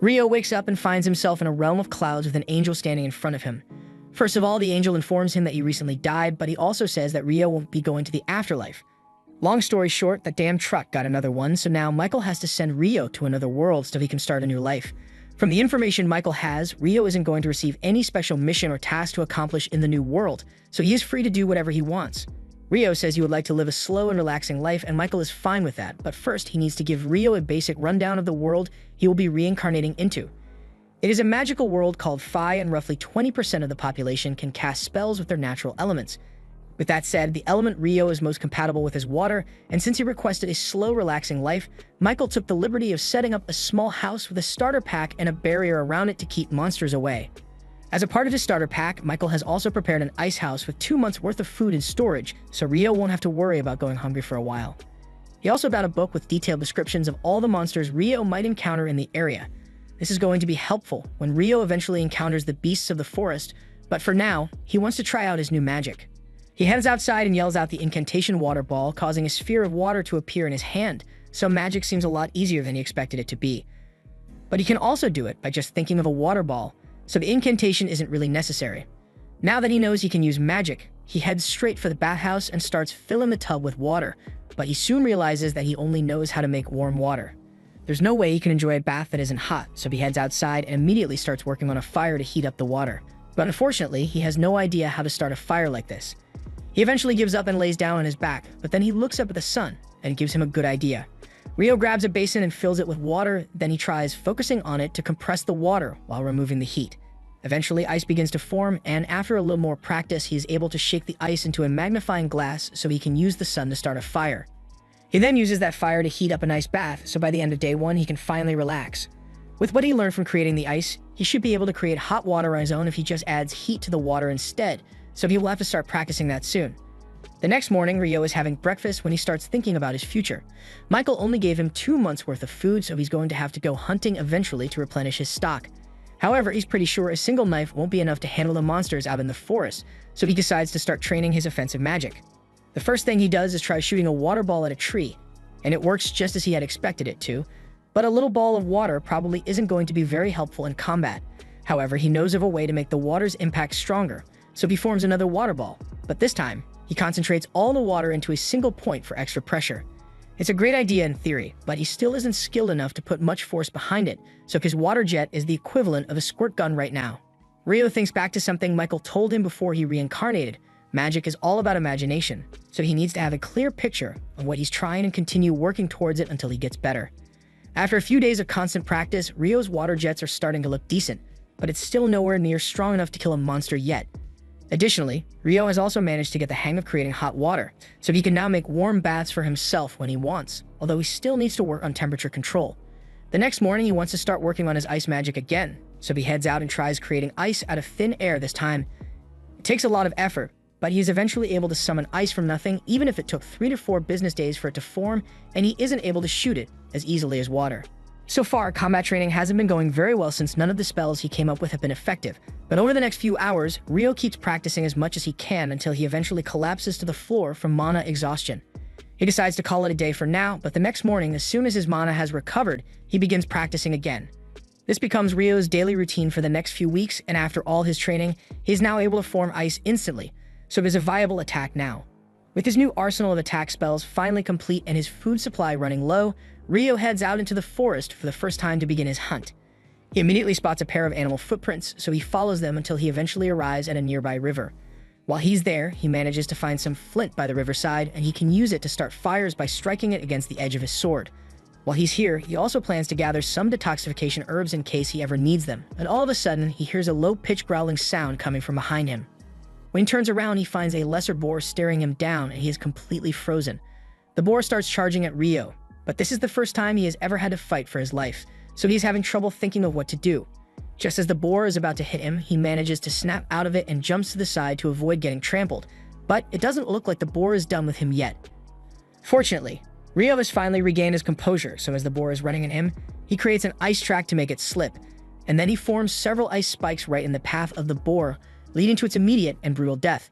Rio wakes up and finds himself in a realm of clouds with an angel standing in front of him. First of all, the angel informs him that he recently died, but he also says that Rio won't be going to the afterlife. Long story short, that damn truck got another one, so now Michael has to send Rio to another world so he can start a new life. From the information Michael has, Rio isn't going to receive any special mission or task to accomplish in the new world, so he is free to do whatever he wants. Rio says he would like to live a slow and relaxing life, and Michael is fine with that, but first he needs to give Rio a basic rundown of the world he will be reincarnating into. It is a magical world called Phi, and roughly 20% of the population can cast spells with their natural elements. With that said, the element Rio is most compatible with is water, and since he requested a slow, relaxing life, Michael took the liberty of setting up a small house with a starter pack and a barrier around it to keep monsters away. As a part of his starter pack, Michael has also prepared an ice house with 2 months worth of food in storage, so Rio won't have to worry about going hungry for a while. He also got a book with detailed descriptions of all the monsters Rio might encounter in the area. This is going to be helpful when Rio eventually encounters the beasts of the forest, but for now, he wants to try out his new magic. He heads outside and yells out the incantation water ball, causing a sphere of water to appear in his hand, so magic seems a lot easier than he expected it to be. But he can also do it by just thinking of a water ball, so the incantation isn't really necessary. Now that he knows he can use magic, he heads straight for the bathhouse and starts filling the tub with water, but he soon realizes that he only knows how to make warm water. There's no way he can enjoy a bath that isn't hot, so he heads outside and immediately starts working on a fire to heat up the water. But unfortunately, he has no idea how to start a fire like this. He eventually gives up and lays down on his back, but then he looks up at the sun, and it gives him a good idea. Rio grabs a basin and fills it with water, then he tries focusing on it to compress the water while removing the heat. Eventually, ice begins to form, and after a little more practice, he is able to shake the ice into a magnifying glass so he can use the sun to start a fire. He then uses that fire to heat up a nice bath, so by the end of day 1, he can finally relax. With what he learned from creating the ice, he should be able to create hot water on his own if he just adds heat to the water instead, so he will have to start practicing that soon. The next morning, Rio is having breakfast when he starts thinking about his future. Michael only gave him 2 months worth of food, so he's going to have to go hunting eventually to replenish his stock. However, he's pretty sure a single knife won't be enough to handle the monsters out in the forest, so he decides to start training his offensive magic. The first thing he does is try shooting a water ball at a tree, and it works just as he had expected it to, but a little ball of water probably isn't going to be very helpful in combat. However, he knows of a way to make the water's impact stronger, so he forms another water ball, but this time, he concentrates all the water into a single point for extra pressure. It's a great idea in theory, but he still isn't skilled enough to put much force behind it, so his water jet is the equivalent of a squirt gun right now. Rio thinks back to something Michael told him before he reincarnated. Magic is all about imagination, so he needs to have a clear picture of what he's trying and continue working towards it until he gets better. After a few days of constant practice, Rio's water jets are starting to look decent, but it's still nowhere near strong enough to kill a monster yet. Additionally, Rio has also managed to get the hang of creating hot water, so he can now make warm baths for himself when he wants, although he still needs to work on temperature control. The next morning, he wants to start working on his ice magic again, so he heads out and tries creating ice out of thin air this time. It takes a lot of effort, but he is eventually able to summon ice from nothing, even if it took 3 to 4 business days for it to form, and he isn't able to shoot it as easily as water. So far, combat training hasn't been going very well since none of the spells he came up with have been effective, but over the next few hours, Rio keeps practicing as much as he can until he eventually collapses to the floor from mana exhaustion. He decides to call it a day for now, but the next morning, as soon as his mana has recovered, he begins practicing again. This becomes Rio's daily routine for the next few weeks, and after all his training, he is now able to form ice instantly, so it is a viable attack now. With his new arsenal of attack spells finally complete and his food supply running low, Rio heads out into the forest for the first time to begin his hunt. He immediately spots a pair of animal footprints, so he follows them until he eventually arrives at a nearby river. While he's there, he manages to find some flint by the riverside, and he can use it to start fires by striking it against the edge of his sword. While he's here, he also plans to gather some detoxification herbs in case he ever needs them, and all of a sudden, he hears a low-pitched growling sound coming from behind him. When he turns around, he finds a lesser boar staring him down, and he is completely frozen. The boar starts charging at Rio, but this is the first time he has ever had to fight for his life, so he's having trouble thinking of what to do. Just as the boar is about to hit him, he manages to snap out of it and jumps to the side to avoid getting trampled, but it doesn't look like the boar is done with him yet. Fortunately, Rio has finally regained his composure, so as the boar is running at him, he creates an ice track to make it slip, and then he forms several ice spikes right in the path of the boar, leading to its immediate and brutal death.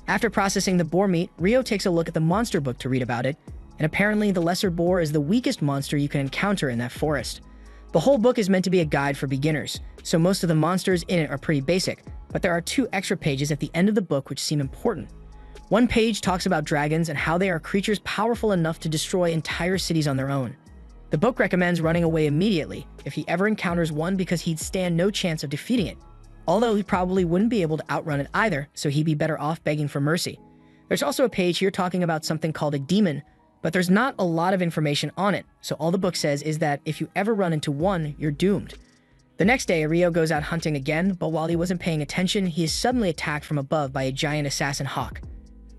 After processing the boar meat, Rio takes a look at the monster book to read about it, and apparently the lesser boar is the weakest monster you can encounter in that forest. The whole book is meant to be a guide for beginners, so most of the monsters in it are pretty basic, but there are 2 extra pages at the end of the book which seem important. One page talks about dragons and how they are creatures powerful enough to destroy entire cities on their own. The book recommends running away immediately if he ever encounters one because he'd stand no chance of defeating it. Although he probably wouldn't be able to outrun it either, so he'd be better off begging for mercy. There's also a page here talking about something called a demon, but there's not a lot of information on it, so all the book says is that if you ever run into one, you're doomed. The next day, Rio goes out hunting again, but while he wasn't paying attention, he is suddenly attacked from above by a giant assassin hawk.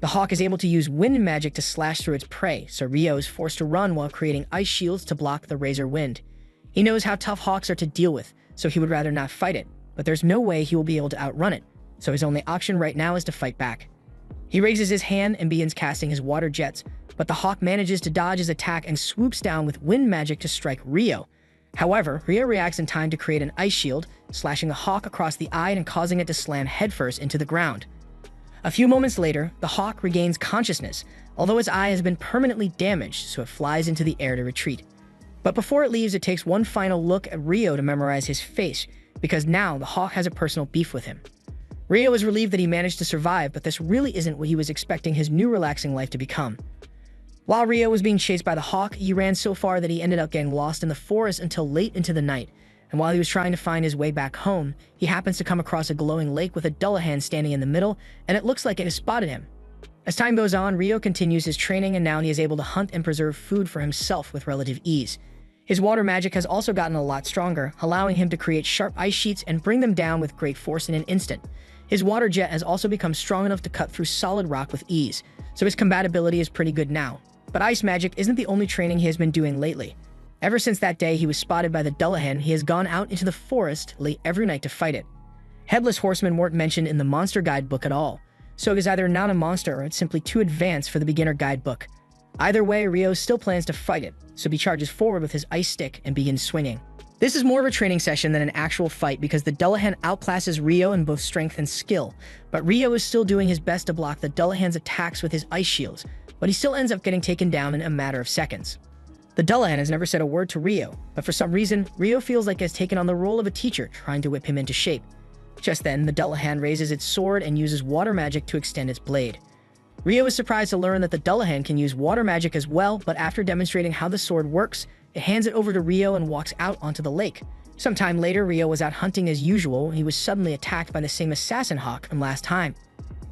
The hawk is able to use wind magic to slash through its prey, so Rio is forced to run while creating ice shields to block the razor wind. He knows how tough hawks are to deal with, so he would rather not fight it, but there's no way he will be able to outrun it, so his only option right now is to fight back. He raises his hand and begins casting his water jets, but the hawk manages to dodge his attack and swoops down with wind magic to strike Rio. However, Rio reacts in time to create an ice shield, slashing the hawk across the eye and causing it to slam headfirst into the ground. A few moments later, the hawk regains consciousness, although its eye has been permanently damaged, so it flies into the air to retreat. But before it leaves, it takes one final look at Rio to memorize his face, because now the hawk has a personal beef with him. Rio is relieved that he managed to survive, but this really isn't what he was expecting his new relaxing life to become. While Rio was being chased by the hawk, he ran so far that he ended up getting lost in the forest until late into the night, and while he was trying to find his way back home, he happens to come across a glowing lake with a Dullahan standing in the middle, and it looks like it has spotted him. As time goes on, Rio continues his training, and now he is able to hunt and preserve food for himself with relative ease. His water magic has also gotten a lot stronger, allowing him to create sharp ice sheets and bring them down with great force in an instant. His water jet has also become strong enough to cut through solid rock with ease, so his compatibility is pretty good now. But ice magic isn't the only training he has been doing lately. Ever since that day he was spotted by the Dullahan, he has gone out into the forest late every night to fight it. Headless horsemen weren't mentioned in the monster guidebook at all, so it is either not a monster or it's simply too advanced for the beginner guidebook. Either way, Rio still plans to fight it, so he charges forward with his ice stick and begins swinging. This is more of a training session than an actual fight because the Dullahan outclasses Rio in both strength and skill, but Rio is still doing his best to block the Dullahan's attacks with his ice shields, but he still ends up getting taken down in a matter of seconds. The Dullahan has never said a word to Rio, but for some reason, Rio feels like he has taken on the role of a teacher trying to whip him into shape. Just then, the Dullahan raises its sword and uses water magic to extend its blade. Rio is surprised to learn that the Dullahan can use water magic as well, but after demonstrating how the sword works, it hands it over to Rio and walks out onto the lake. Sometime later, Rio was out hunting as usual when he was suddenly attacked by the same assassin hawk from last time.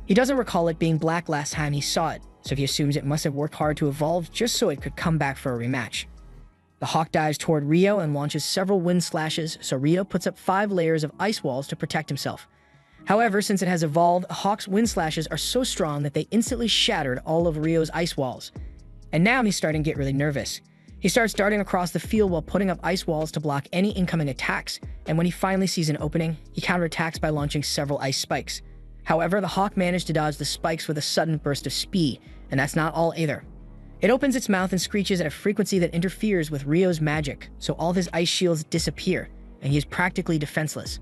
He doesn't recall it being black last time he saw it, so he assumes it must have worked hard to evolve just so it could come back for a rematch. The hawk dives toward Rio and launches several wind slashes, so Rio puts up 5 layers of ice walls to protect himself. However, since it has evolved, the hawk's wind slashes are so strong that they instantly shattered all of Rio's ice walls. And now he's starting to get really nervous. He starts darting across the field while putting up ice walls to block any incoming attacks, and when he finally sees an opening, he counterattacks by launching several ice spikes. However, the hawk managed to dodge the spikes with a sudden burst of speed, and that's not all either. It opens its mouth and screeches at a frequency that interferes with Rio's magic, so all of his ice shields disappear, and he is practically defenseless.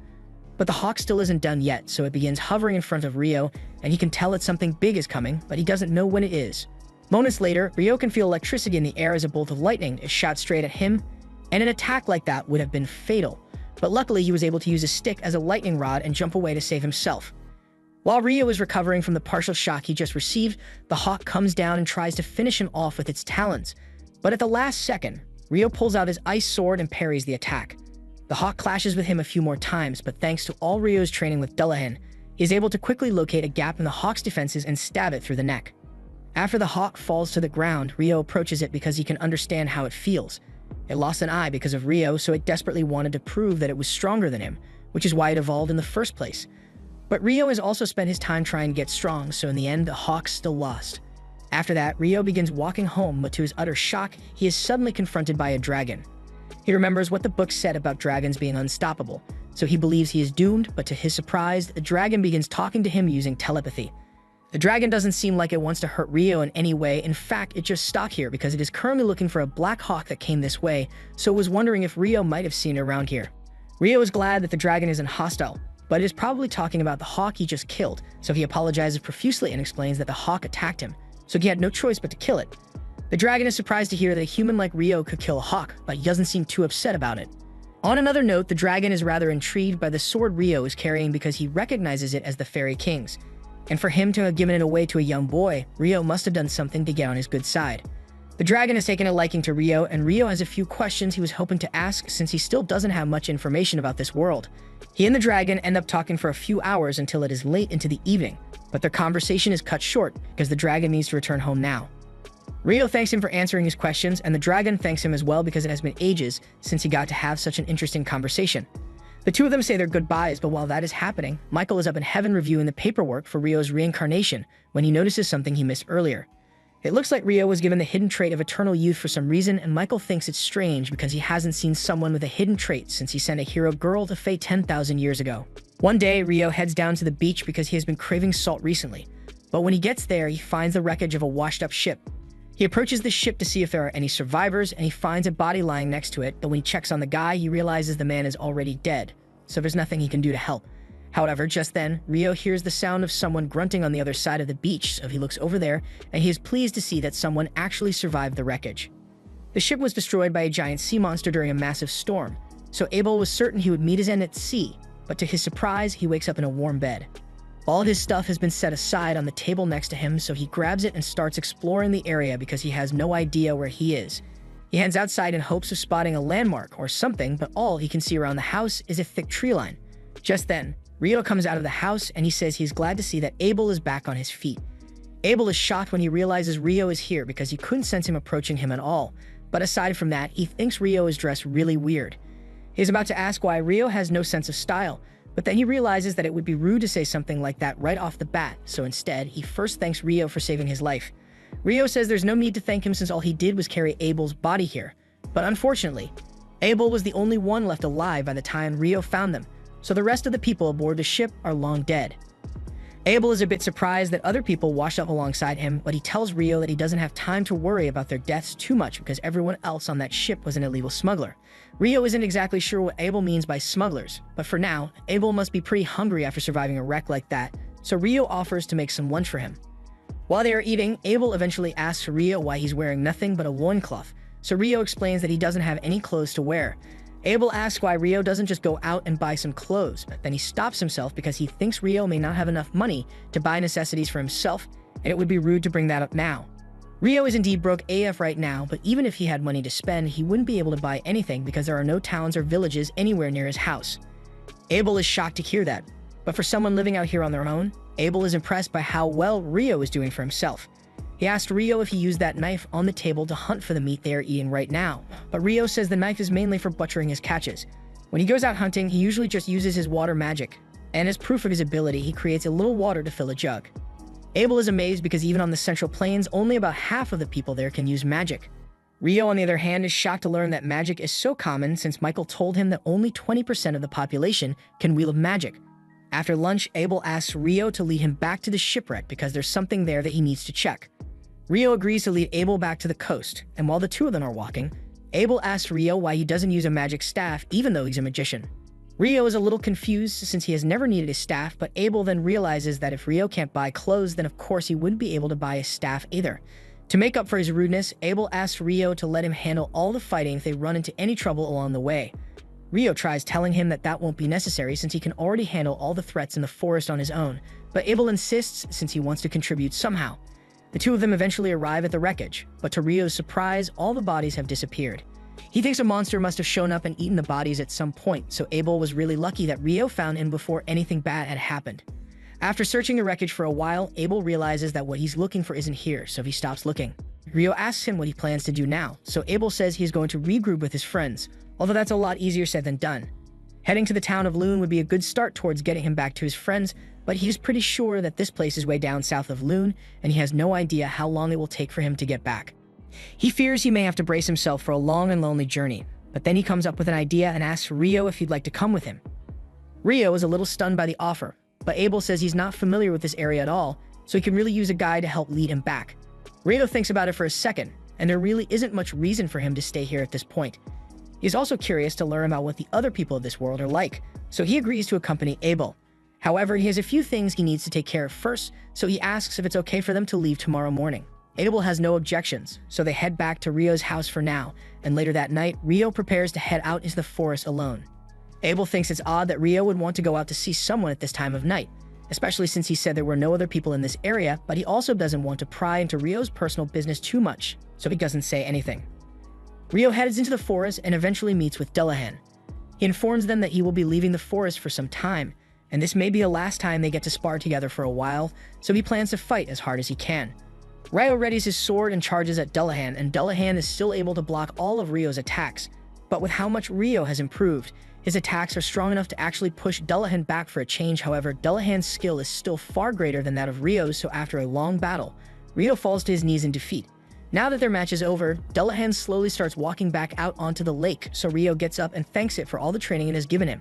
But the hawk still isn't done yet, so it begins hovering in front of Rio, and he can tell that something big is coming, but he doesn't know when it is. Moments later, Rio can feel electricity in the air as a bolt of lightning is shot straight at him, and an attack like that would have been fatal. But luckily, he was able to use a stick as a lightning rod and jump away to save himself. While Rio is recovering from the partial shock he just received, the hawk comes down and tries to finish him off with its talons. But at the last second, Rio pulls out his ice sword and parries the attack. The hawk clashes with him a few more times, but thanks to all Rio's training with Dullahan, he is able to quickly locate a gap in the hawk's defenses and stab it through the neck. After the hawk falls to the ground, Rio approaches it because he can understand how it feels. It lost an eye because of Rio, so it desperately wanted to prove that it was stronger than him, which is why it evolved in the first place. But Rio has also spent his time trying to get strong, so in the end, the hawk still lost. After that, Rio begins walking home, but to his utter shock, he is suddenly confronted by a dragon. He remembers what the book said about dragons being unstoppable, so he believes he is doomed, but to his surprise, the dragon begins talking to him using telepathy. The dragon doesn't seem like it wants to hurt Rio in any way. In fact, it just stuck here because it is currently looking for a black hawk that came this way, so it was wondering if Rio might have seen it around here. Rio is glad that the dragon isn't hostile, but it is probably talking about the hawk he just killed, so he apologizes profusely and explains that the hawk attacked him, so he had no choice but to kill it. The dragon is surprised to hear that a human like Rio could kill a hawk, but he doesn't seem too upset about it. On another note, the dragon is rather intrigued by the sword Rio is carrying because he recognizes it as the Fairy King's. And for him to have given it away to a young boy, Rio must have done something to get on his good side. The dragon has taken a liking to Rio, and Rio has a few questions he was hoping to ask since he still doesn't have much information about this world. He and the dragon end up talking for a few hours until it is late into the evening, but their conversation is cut short because the dragon needs to return home now. Rio thanks him for answering his questions, and the dragon thanks him as well because it has been ages since he got to have such an interesting conversation. The two of them say their goodbyes, but while that is happening, Michael is up in heaven reviewing the paperwork for Rio's reincarnation when he notices something he missed earlier. It looks like Rio was given the hidden trait of eternal youth for some reason, and Michael thinks it's strange because he hasn't seen someone with a hidden trait since he sent a hero girl to Fae 10,000 years ago. One day, Rio heads down to the beach because he has been craving salt recently, but when he gets there, he finds the wreckage of a washed-up ship. He approaches the ship to see if there are any survivors, and he finds a body lying next to it, but when he checks on the guy, he realizes the man is already dead, so there's nothing he can do to help. However, just then, Rio hears the sound of someone grunting on the other side of the beach, so he looks over there, and he is pleased to see that someone actually survived the wreckage. The ship was destroyed by a giant sea monster during a massive storm, so Abel was certain he would meet his end at sea, but to his surprise, he wakes up in a warm bed. All of his stuff has been set aside on the table next to him, so he grabs it and starts exploring the area because he has no idea where he is. He heads outside in hopes of spotting a landmark or something, but all he can see around the house is a thick tree line. Just then, Rio comes out of the house and he says he's glad to see that Abel is back on his feet. Abel is shocked when he realizes Rio is here because he couldn't sense him approaching him at all, but aside from that, he thinks Rio is dressed really weird. He's about to ask why Rio has no sense of style, but then he realizes that it would be rude to say something like that right off the bat, so instead, he first thanks Rio for saving his life. Rio says there's no need to thank him since all he did was carry Abel's body here, but unfortunately, Abel was the only one left alive by the time Rio found them, so the rest of the people aboard the ship are long dead. Abel is a bit surprised that other people washed up alongside him, but he tells Rio that he doesn't have time to worry about their deaths too much because everyone else on that ship was an illegal smuggler. Rio isn't exactly sure what Abel means by smugglers, but for now, Abel must be pretty hungry after surviving a wreck like that, so Rio offers to make some lunch for him. While they are eating, Abel eventually asks Rio why he's wearing nothing but a loincloth, so Rio explains that he doesn't have any clothes to wear. Abel asks why Rio doesn't just go out and buy some clothes, but then he stops himself because he thinks Rio may not have enough money to buy necessities for himself, and it would be rude to bring that up now. Rio is indeed broke AF right now, but even if he had money to spend, he wouldn't be able to buy anything because there are no towns or villages anywhere near his house. Abel is shocked to hear that, but for someone living out here on their own, Abel is impressed by how well Rio is doing for himself. He asked Rio if he used that knife on the table to hunt for the meat they are eating right now, but Rio says the knife is mainly for butchering his catches. When he goes out hunting, he usually just uses his water magic, and as proof of his ability, he creates a little water to fill a jug. Abel is amazed because even on the Central Plains, only about half of the people there can use magic. Rio, on the other hand, is shocked to learn that magic is so common since Michael told him that only 20% of the population can wield magic. After lunch, Abel asks Rio to lead him back to the shipwreck because there's something there that he needs to check. Rio agrees to lead Abel back to the coast, and while the two of them are walking, Abel asks Rio why he doesn't use a magic staff even though he's a magician. Rio is a little confused since he has never needed a staff, but Abel then realizes that if Rio can't buy clothes, then of course he wouldn't be able to buy a staff either. To make up for his rudeness, Abel asks Rio to let him handle all the fighting if they run into any trouble along the way. Rio tries telling him that that won't be necessary since he can already handle all the threats in the forest on his own, but Abel insists since he wants to contribute somehow. The two of them eventually arrive at the wreckage, but to Rio's surprise, all the bodies have disappeared. He thinks a monster must have shown up and eaten the bodies at some point, so Abel was really lucky that Rio found him before anything bad had happened. After searching the wreckage for a while, Abel realizes that what he's looking for isn't here, so he stops looking. Rio asks him what he plans to do now, so Abel says he's going to regroup with his friends, although that's a lot easier said than done. Heading to the town of Loon would be a good start towards getting him back to his friends, but he's pretty sure that this place is way down south of Loon, and he has no idea how long it will take for him to get back. He fears he may have to brace himself for a long and lonely journey, but then he comes up with an idea and asks Rio if he'd like to come with him. Rio is a little stunned by the offer, but Abel says he's not familiar with this area at all, so he can really use a guide to help lead him back. Rio thinks about it for a second, and there really isn't much reason for him to stay here at this point. He's also curious to learn about what the other people of this world are like, so he agrees to accompany Abel. However, he has a few things he needs to take care of first, so he asks if it's okay for them to leave tomorrow morning. Abel has no objections, so they head back to Rio's house for now, and later that night, Rio prepares to head out into the forest alone. Abel thinks it's odd that Rio would want to go out to see someone at this time of night, especially since he said there were no other people in this area, but he also doesn't want to pry into Rio's personal business too much, so he doesn't say anything. Rio heads into the forest and eventually meets with Dullahan. He informs them that he will be leaving the forest for some time, and this may be the last time they get to spar together for a while, so he plans to fight as hard as he can. Rio readies his sword and charges at Dullahan, and Dullahan is still able to block all of Rio's attacks. But with how much Rio has improved, his attacks are strong enough to actually push Dullahan back for a change. However, Dullahan's skill is still far greater than that of Rio's, so after a long battle, Rio falls to his knees in defeat. Now that their match is over, Dullahan slowly starts walking back out onto the lake, so Rio gets up and thanks it for all the training it has given him.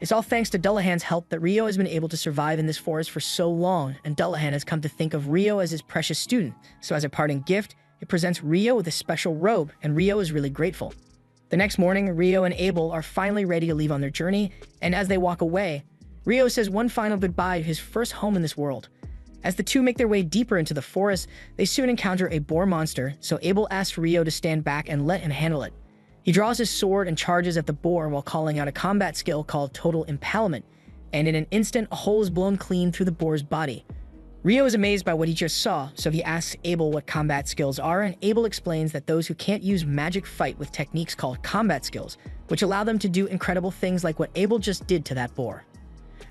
It's all thanks to Dullahan's help that Rio has been able to survive in this forest for so long, and Dullahan has come to think of Rio as his precious student, so as a parting gift, it presents Rio with a special robe, and Rio is really grateful. The next morning, Rio and Abel are finally ready to leave on their journey, and as they walk away, Rio says one final goodbye to his first home in this world. As the two make their way deeper into the forest, they soon encounter a boar monster, so Abel asks Rio to stand back and let him handle it. He draws his sword and charges at the boar while calling out a combat skill called Total Impalement, and in an instant, a hole is blown clean through the boar's body. Rio is amazed by what he just saw, so he asks Abel what combat skills are, and Abel explains that those who can't use magic fight with techniques called combat skills, which allow them to do incredible things like what Abel just did to that boar.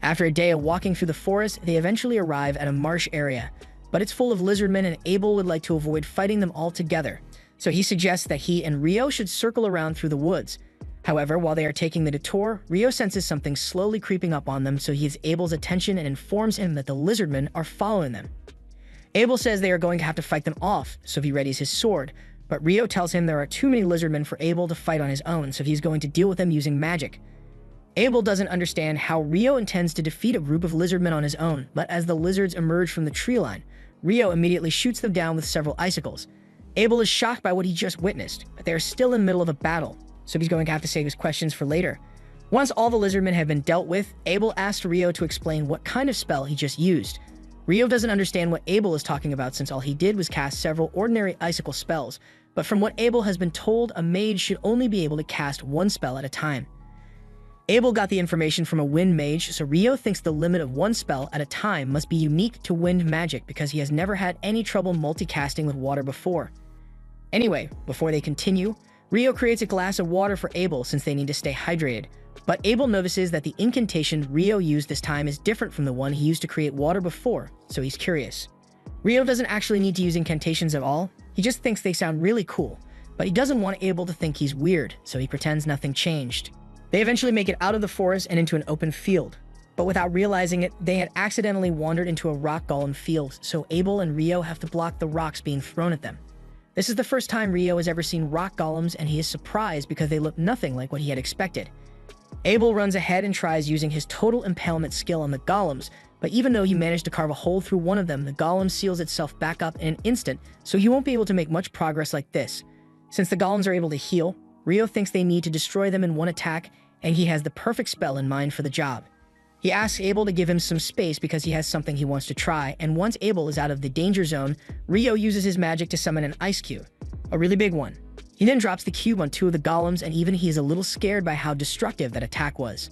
After a day of walking through the forest, they eventually arrive at a marsh area, but it's full of lizardmen and Abel would like to avoid fighting them altogether. So he suggests that he and Rio should circle around through the woods. However, while they are taking the detour, Rio senses something slowly creeping up on them, so he has Abel's attention and informs him that the lizardmen are following them. Abel says they are going to have to fight them off, so he readies his sword, but Rio tells him there are too many lizardmen for Abel to fight on his own, so he's going to deal with them using magic. Abel doesn't understand how Rio intends to defeat a group of lizardmen on his own, but as the lizards emerge from the tree line, Rio immediately shoots them down with several icicles. Abel is shocked by what he just witnessed, but they are still in the middle of a battle, so he's going to have to save his questions for later. Once all the lizardmen have been dealt with, Abel asks Rio to explain what kind of spell he just used. Rio doesn't understand what Abel is talking about since all he did was cast several ordinary icicle spells, but from what Abel has been told, a mage should only be able to cast one spell at a time. Abel got the information from a wind mage, so Rio thinks the limit of one spell at a time must be unique to wind magic because he has never had any trouble multicasting with water before. Anyway, before they continue, Rio creates a glass of water for Abel since they need to stay hydrated, but Abel notices that the incantation Rio used this time is different from the one he used to create water before, so he's curious. Rio doesn't actually need to use incantations at all, he just thinks they sound really cool, but he doesn't want Abel to think he's weird, so he pretends nothing changed. They eventually make it out of the forest and into an open field, but without realizing it, they had accidentally wandered into a rock golem field, so Abel and Rio have to block the rocks being thrown at them. This is the first time Rio has ever seen rock golems, and he is surprised because they look nothing like what he had expected. Abel runs ahead and tries using his Total Impalement skill on the golems, but even though he managed to carve a hole through one of them, the golem seals itself back up in an instant, so he won't be able to make much progress like this. Since the golems are able to heal, Rio thinks they need to destroy them in one attack, and he has the perfect spell in mind for the job. He asks Abel to give him some space because he has something he wants to try, and once Abel is out of the danger zone, Rio uses his magic to summon an ice cube, a really big one. He then drops the cube on two of the golems, and even he is a little scared by how destructive that attack was.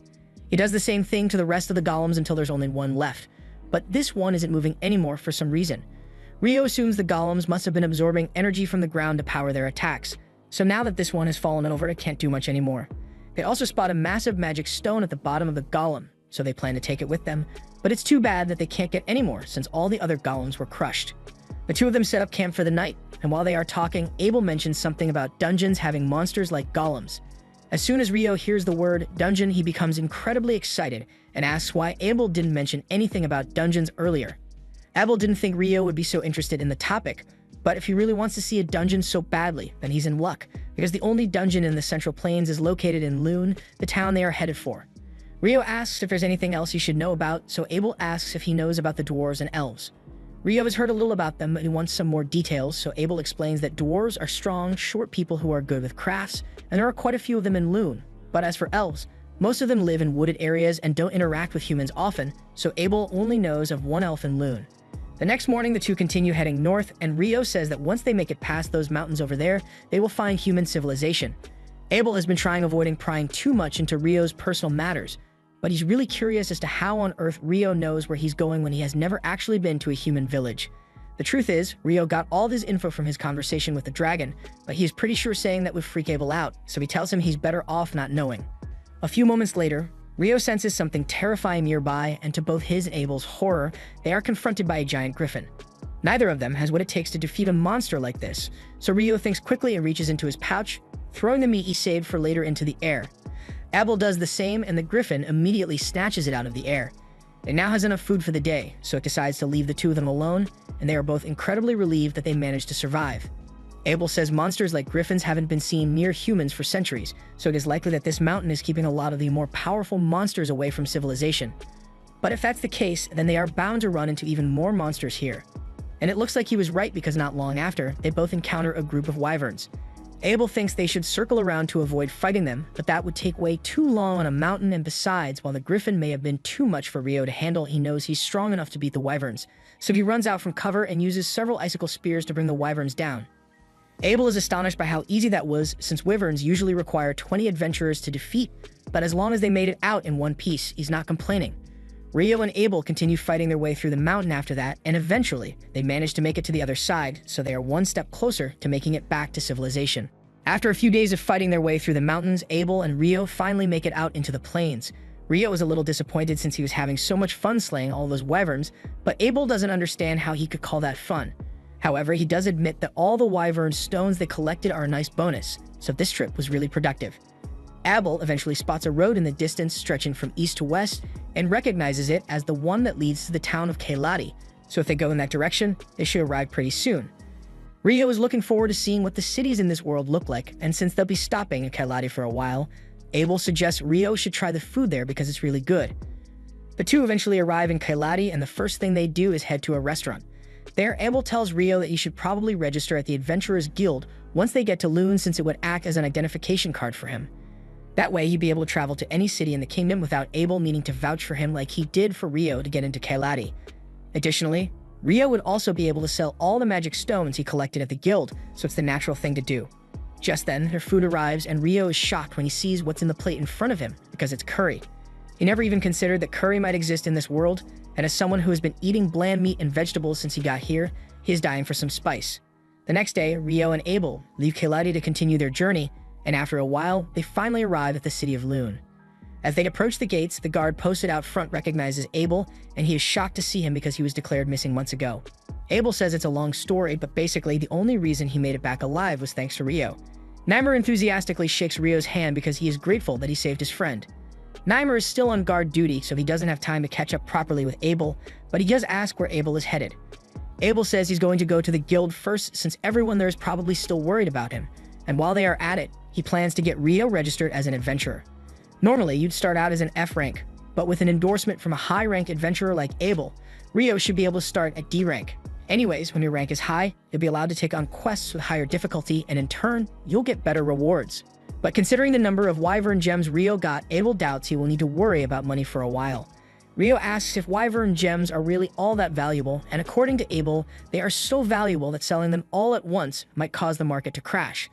He does the same thing to the rest of the golems until there's only one left, but this one isn't moving anymore for some reason. Rio assumes the golems must have been absorbing energy from the ground to power their attacks, so now that this one has fallen over, it can't do much anymore. They also spot a massive magic stone at the bottom of the golem, so they plan to take it with them, but it's too bad that they can't get any more since all the other golems were crushed. The two of them set up camp for the night, and while they are talking, Abel mentions something about dungeons having monsters like golems. As soon as Rio hears the word dungeon, he becomes incredibly excited and asks why Abel didn't mention anything about dungeons earlier. Abel didn't think Rio would be so interested in the topic, but if he really wants to see a dungeon so badly, then he's in luck, because the only dungeon in the Central Plains is located in Loon, the town they are headed for. Rio asks if there's anything else he should know about, so Abel asks if he knows about the dwarves and elves. Rio has heard a little about them, but he wants some more details, so Abel explains that dwarves are strong, short people who are good with crafts, and there are quite a few of them in Loon. But as for elves, most of them live in wooded areas and don't interact with humans often, so Abel only knows of one elf in Loon. The next morning, the two continue heading north, and Rio says that once they make it past those mountains over there, they will find human civilization. Abel has been trying avoiding prying too much into Rio's personal matters, but he's really curious as to how on earth Rio knows where he's going when he has never actually been to a human village. The truth is, Rio got all this info from his conversation with the dragon, but he is pretty sure saying that would freak Abel out, so he tells him he's better off not knowing. A few moments later, Rio senses something terrifying nearby, and to both his and Abel's horror, they are confronted by a giant griffin. Neither of them has what it takes to defeat a monster like this, so Rio thinks quickly and reaches into his pouch, throwing the meat he saved for later into the air. Abel does the same, and the griffin immediately snatches it out of the air. It now has enough food for the day, so it decides to leave the two of them alone, and they are both incredibly relieved that they managed to survive. Abel says monsters like griffins haven't been seen near humans for centuries, so it is likely that this mountain is keeping a lot of the more powerful monsters away from civilization. But if that's the case, then they are bound to run into even more monsters here. And it looks like he was right, because not long after, they both encounter a group of wyverns. Abel thinks they should circle around to avoid fighting them, but that would take way too long on a mountain, and besides, while the griffin may have been too much for Rio to handle, he knows he's strong enough to beat the wyverns. So he runs out from cover and uses several icicle spears to bring the wyverns down. Abel is astonished by how easy that was, since wyverns usually require 20 adventurers to defeat, but as long as they made it out in one piece, he's not complaining. Rio and Abel continue fighting their way through the mountain after that, and eventually, they manage to make it to the other side, so they are one step closer to making it back to civilization. After a few days of fighting their way through the mountains, Abel and Rio finally make it out into the plains. Rio is a little disappointed since he was having so much fun slaying all those wyverns, but Abel doesn't understand how he could call that fun. However, he does admit that all the wyvern stones they collected are a nice bonus, so this trip was really productive. Abel eventually spots a road in the distance stretching from east to west and recognizes it as the one that leads to the town of Keilati, so if they go in that direction, they should arrive pretty soon. Rio is looking forward to seeing what the cities in this world look like, and since they'll be stopping in Keilati for a while, Abel suggests Rio should try the food there because it's really good. The two eventually arrive in Keilati, and the first thing they do is head to a restaurant. There, Abel tells Rio that he should probably register at the Adventurers Guild once they get to Lune, since it would act as an identification card for him. That way, he'd be able to travel to any city in the kingdom without Abel needing to vouch for him like he did for Rio to get into Keilati. Additionally, Rio would also be able to sell all the magic stones he collected at the guild, so it's the natural thing to do. Just then, their food arrives, and Rio is shocked when he sees what's in the plate in front of him, because it's curry. He never even considered that curry might exist in this world, and as someone who has been eating bland meat and vegetables since he got here, he is dying for some spice. The next day, Rio and Abel leave Keilati to continue their journey, and after a while, they finally arrive at the city of Lune. As they approach the gates, the guard posted out front recognizes Abel, and he is shocked to see him because he was declared missing months ago. Abel says it's a long story, but basically the only reason he made it back alive was thanks to Rio. Nymer enthusiastically shakes Rio's hand because he is grateful that he saved his friend. Nymer is still on guard duty, so he doesn't have time to catch up properly with Abel, but he does ask where Abel is headed. Abel says he's going to go to the guild first since everyone there is probably still worried about him, and while they are at it, he plans to get Rio registered as an adventurer. Normally, you'd start out as an F rank, but with an endorsement from a high-rank adventurer like Abel, Rio should be able to start at D rank. Anyways, when your rank is high, you'll be allowed to take on quests with higher difficulty, and in turn, you'll get better rewards. But considering the number of wyvern gems Rio got, Abel doubts he will need to worry about money for a while. Rio asks if wyvern gems are really all that valuable, and according to Abel, they are so valuable that selling them all at once might cause the market to crash.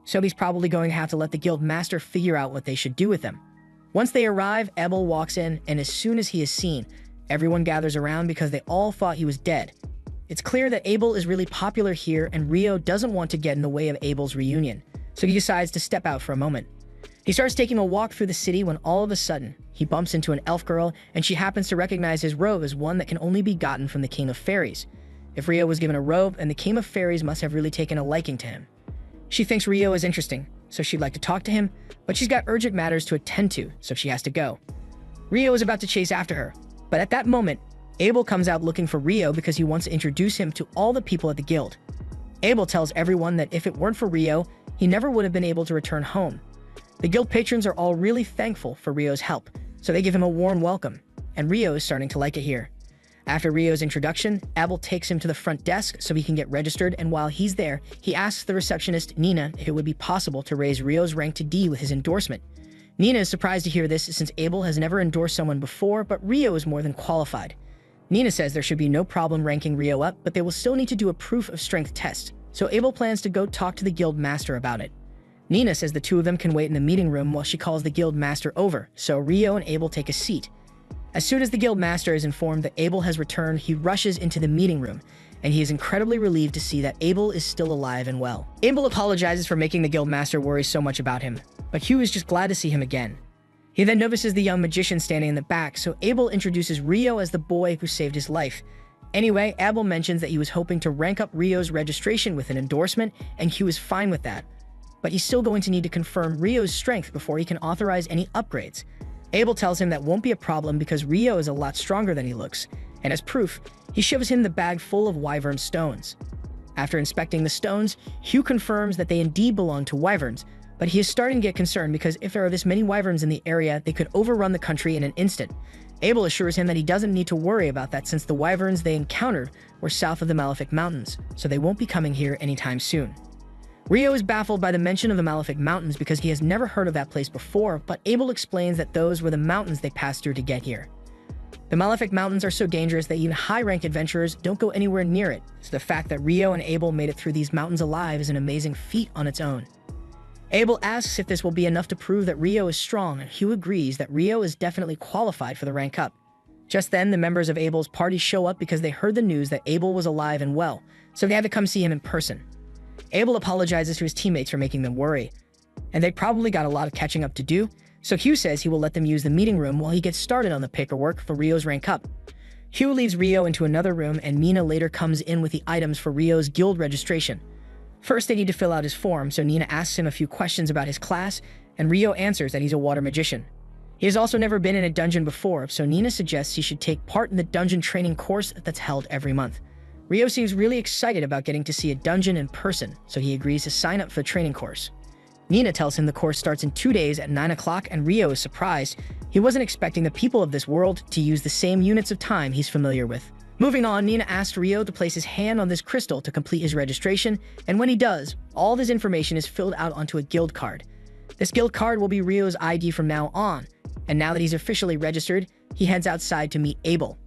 So he's probably going to have to let the guild master figure out what they should do with them. Once they arrive, Abel walks in, and as soon as he is seen, everyone gathers around because they all thought he was dead. It's clear that Abel is really popular here, and Rio doesn't want to get in the way of Abel's reunion, so he decides to step out for a moment. He starts taking a walk through the city when all of a sudden, he bumps into an elf girl, and she happens to recognize his robe as one that can only be gotten from the King of Fairies. If Rio was given a robe, then the King of Fairies must have really taken a liking to him. She thinks Rio is interesting, so she'd like to talk to him, but she's got urgent matters to attend to, so she has to go. Rio is about to chase after her, but at that moment, Abel comes out looking for Rio because he wants to introduce him to all the people at the guild. Abel tells everyone that if it weren't for Rio, he never would have been able to return home. The guild patrons are all really thankful for Rio's help, so they give him a warm welcome, and Rio is starting to like it here. After Rio's introduction, Abel takes him to the front desk so he can get registered, and while he's there, he asks the receptionist, Nina, if it would be possible to raise Rio's rank to D with his endorsement. Nina is surprised to hear this since Abel has never endorsed someone before, but Rio is more than qualified. Nina says there should be no problem ranking Rio up, but they will still need to do a proof of strength test, so Abel plans to go talk to the guild master about it. Nina says the two of them can wait in the meeting room while she calls the guild master over, so Rio and Abel take a seat. As soon as the guild master is informed that Abel has returned, he rushes into the meeting room, and he is incredibly relieved to see that Abel is still alive and well. Abel apologizes for making the guild master worry so much about him, but Hugh is just glad to see him again. He then notices the young magician standing in the back, so Abel introduces Rio as the boy who saved his life. Anyway, Abel mentions that he was hoping to rank up Rio's registration with an endorsement, and Hugh is fine with that. But he's still going to need to confirm Rio's strength before he can authorize any upgrades. Abel tells him that won't be a problem because Rio is a lot stronger than he looks, and as proof, he shows him the bag full of wyvern stones. After inspecting the stones, Hugh confirms that they indeed belong to wyverns, but he is starting to get concerned because if there are this many wyverns in the area, they could overrun the country in an instant. Abel assures him that he doesn't need to worry about that since the wyverns they encountered were south of the Malefic Mountains, so they won't be coming here anytime soon. Rio is baffled by the mention of the Malefic Mountains because he has never heard of that place before, but Abel explains that those were the mountains they passed through to get here. The Malefic Mountains are so dangerous that even high-ranked adventurers don't go anywhere near it, so the fact that Rio and Abel made it through these mountains alive is an amazing feat on its own. Abel asks if this will be enough to prove that Rio is strong, and Hugh agrees that Rio is definitely qualified for the rank up. Just then, the members of Abel's party show up because they heard the news that Abel was alive and well, so they had to come see him in person. Abel apologizes to his teammates for making them worry, and they probably got a lot of catching up to do, so Hugh says he will let them use the meeting room while he gets started on the paperwork for Rio's rank up. Hugh leaves Rio into another room, and Nina later comes in with the items for Rio's guild registration. First, they need to fill out his form, so Nina asks him a few questions about his class, and Rio answers that he's a water magician. He has also never been in a dungeon before, so Nina suggests he should take part in the dungeon training course that's held every month. Rio seems really excited about getting to see a dungeon in person, so he agrees to sign up for the training course. Nina tells him the course starts in 2 days at 9 o'clock, and Rio is surprised. He wasn't expecting the people of this world to use the same units of time he's familiar with. Moving on, Nina asks Rio to place his hand on this crystal to complete his registration, and when he does, all of his information is filled out onto a guild card. This guild card will be Rio's ID from now on, and now that he's officially registered, he heads outside to meet Abel.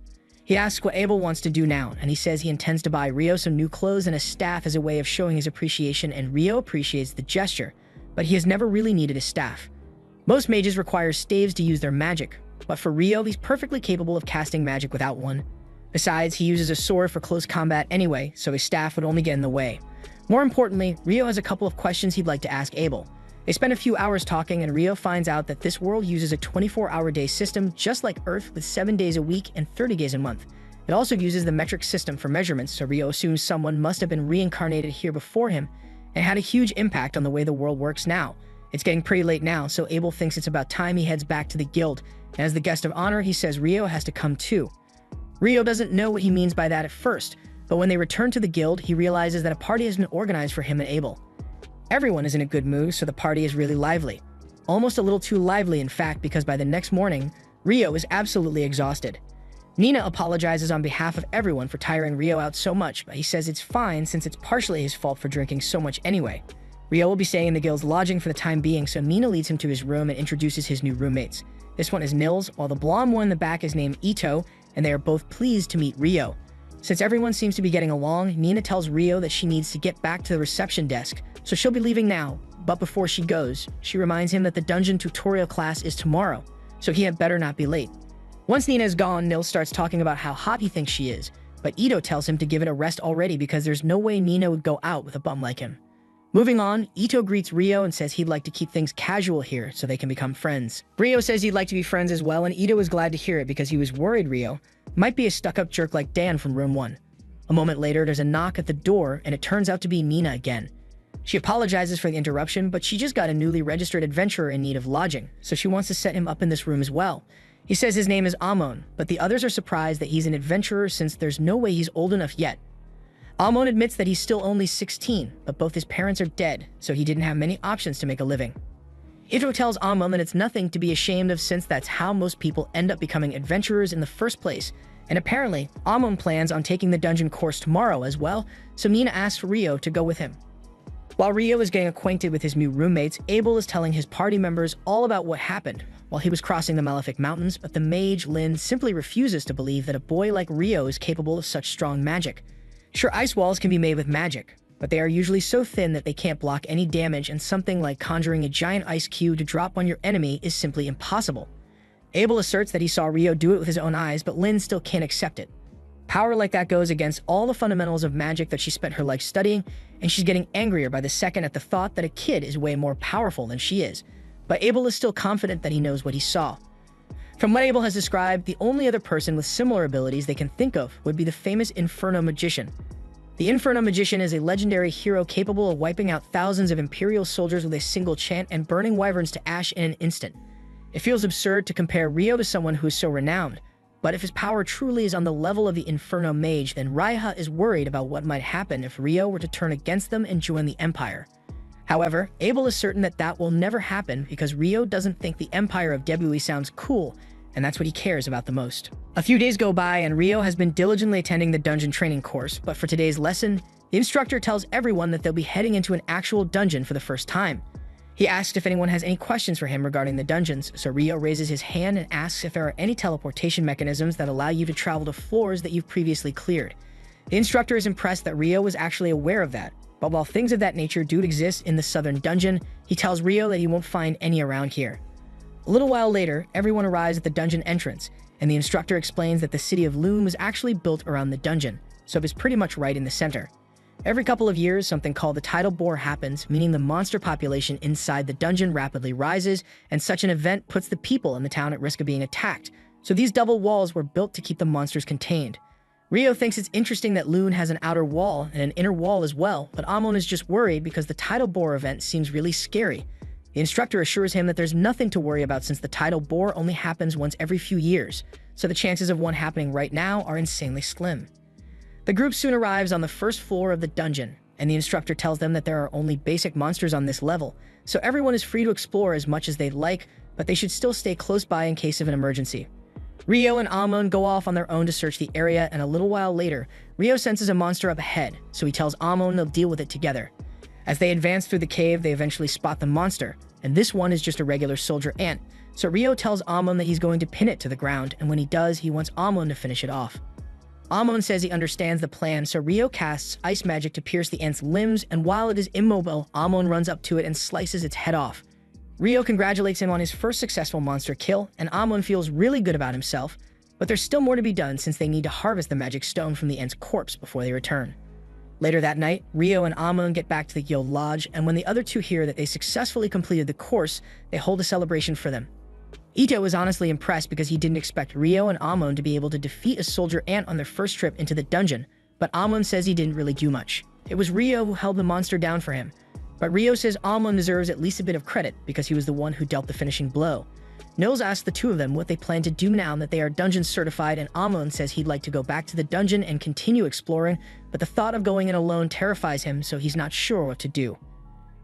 He asks what Abel wants to do now, and he says he intends to buy Rio some new clothes and a staff as a way of showing his appreciation, and Rio appreciates the gesture, but he has never really needed a staff. Most mages require staves to use their magic, but for Rio, he's perfectly capable of casting magic without one. Besides, he uses a sword for close combat anyway, so his staff would only get in the way. More importantly, Rio has a couple of questions he'd like to ask Abel. They spend a few hours talking, and Rio finds out that this world uses a 24-hour day system just like Earth with 7 days a week and 30 days a month. It also uses the metric system for measurements, so Rio assumes someone must have been reincarnated here before him and had a huge impact on the way the world works now. It's getting pretty late now, so Abel thinks it's about time he heads back to the guild, and as the guest of honor, he says Rio has to come too. Rio doesn't know what he means by that at first, but when they return to the guild, he realizes that a party has been organized for him and Abel. Everyone is in a good mood, so the party is really lively. Almost a little too lively, in fact, because by the next morning, Rio is absolutely exhausted. Nina apologizes on behalf of everyone for tiring Rio out so much, but he says it's fine since it's partially his fault for drinking so much anyway. Rio will be staying in the guild's lodging for the time being, so Nina leads him to his room and introduces his new roommates. This one is Nils, while the blonde one in the back is named Ito, and they are both pleased to meet Rio. Since everyone seems to be getting along, Nina tells Rio that she needs to get back to the reception desk, so she'll be leaving now. But before she goes, she reminds him that the dungeon tutorial class is tomorrow, so he had better not be late. Once Nina is gone, Nils starts talking about how hot he thinks she is, but Ito tells him to give it a rest already because there's no way Nina would go out with a bum like him. Moving on, Ito greets Rio and says he'd like to keep things casual here so they can become friends. Rio says he'd like to be friends as well, and Ito is glad to hear it because he was worried Rio might be a stuck-up jerk like Dan from Room 1. A moment later, there's a knock at the door, and it turns out to be Nina again. She apologizes for the interruption, but she just got a newly registered adventurer in need of lodging, so she wants to set him up in this room as well. He says his name is Amon, but the others are surprised that he's an adventurer since there's no way he's old enough yet. Amon admits that he's still only 16, but both his parents are dead, so he didn't have many options to make a living. Ito tells Amon that it's nothing to be ashamed of since that's how most people end up becoming adventurers in the first place, and apparently, Amon plans on taking the dungeon course tomorrow as well, so Nina asks Rio to go with him. While Rio is getting acquainted with his new roommates, Abel is telling his party members all about what happened while he was crossing the Malefic Mountains, but the mage, Lin, simply refuses to believe that a boy like Rio is capable of such strong magic. Sure, ice walls can be made with magic, but they are usually so thin that they can't block any damage, and something like conjuring a giant ice cube to drop on your enemy is simply impossible. Abel asserts that he saw Rio do it with his own eyes, but Lin still can't accept it. Power like that goes against all the fundamentals of magic that she spent her life studying, and she's getting angrier by the second at the thought that a kid is way more powerful than she is. But Abel is still confident that he knows what he saw. From what Abel has described, the only other person with similar abilities they can think of would be the famous Inferno Magician. The Inferno Magician is a legendary hero capable of wiping out thousands of Imperial soldiers with a single chant and burning wyverns to ash in an instant. It feels absurd to compare Rio to someone who is so renowned, but if his power truly is on the level of the Inferno Mage, then Raiha is worried about what might happen if Rio were to turn against them and join the Empire. However, Abel is certain that that will never happen because Rio doesn't think the Empire of Debui sounds cool, and that's what he cares about the most. A few days go by and Rio has been diligently attending the dungeon training course, but for today's lesson, the instructor tells everyone that they'll be heading into an actual dungeon for the first time. He asks if anyone has any questions for him regarding the dungeons, so Rio raises his hand and asks if there are any teleportation mechanisms that allow you to travel to floors that you've previously cleared. The instructor is impressed that Rio was actually aware of that, but while things of that nature do exist in the southern dungeon, he tells Rio that he won't find any around here. A little while later, everyone arrives at the dungeon entrance, and the instructor explains that the city of Loon was actually built around the dungeon, so it is pretty much right in the center. Every couple of years, something called the tidal bore happens, meaning the monster population inside the dungeon rapidly rises, and such an event puts the people in the town at risk of being attacked, so these double walls were built to keep the monsters contained. Rio thinks it's interesting that Loon has an outer wall and an inner wall as well, but Amon is just worried because the tidal bore event seems really scary. The instructor assures him that there's nothing to worry about since the tidal bore only happens once every few years, so the chances of one happening right now are insanely slim. The group soon arrives on the first floor of the dungeon, and the instructor tells them that there are only basic monsters on this level, so everyone is free to explore as much as they'd like, but they should still stay close by in case of an emergency. Rio and Amon go off on their own to search the area, and a little while later, Rio senses a monster up ahead, so he tells Amon they'll deal with it together. As they advance through the cave, they eventually spot the monster, and this one is just a regular soldier ant, so Rio tells Amon that he's going to pin it to the ground, and when he does, he wants Amon to finish it off. Amon says he understands the plan, so Rio casts ice magic to pierce the ant's limbs, and while it is immobile, Amon runs up to it and slices its head off. Rio congratulates him on his first successful monster kill, and Amon feels really good about himself, but there's still more to be done since they need to harvest the magic stone from the ant's corpse before they return. Later that night, Rio and Amon get back to the guild lodge, and when the other two hear that they successfully completed the course, they hold a celebration for them. Ito was honestly impressed because he didn't expect Rio and Amon to be able to defeat a soldier ant on their first trip into the dungeon, but Amon says he didn't really do much. It was Rio who held the monster down for him, but Rio says Amon deserves at least a bit of credit because he was the one who dealt the finishing blow. Nils asks the two of them what they plan to do now that they are dungeon certified, and Amon says he'd like to go back to the dungeon and continue exploring, but the thought of going in alone terrifies him, so he's not sure what to do.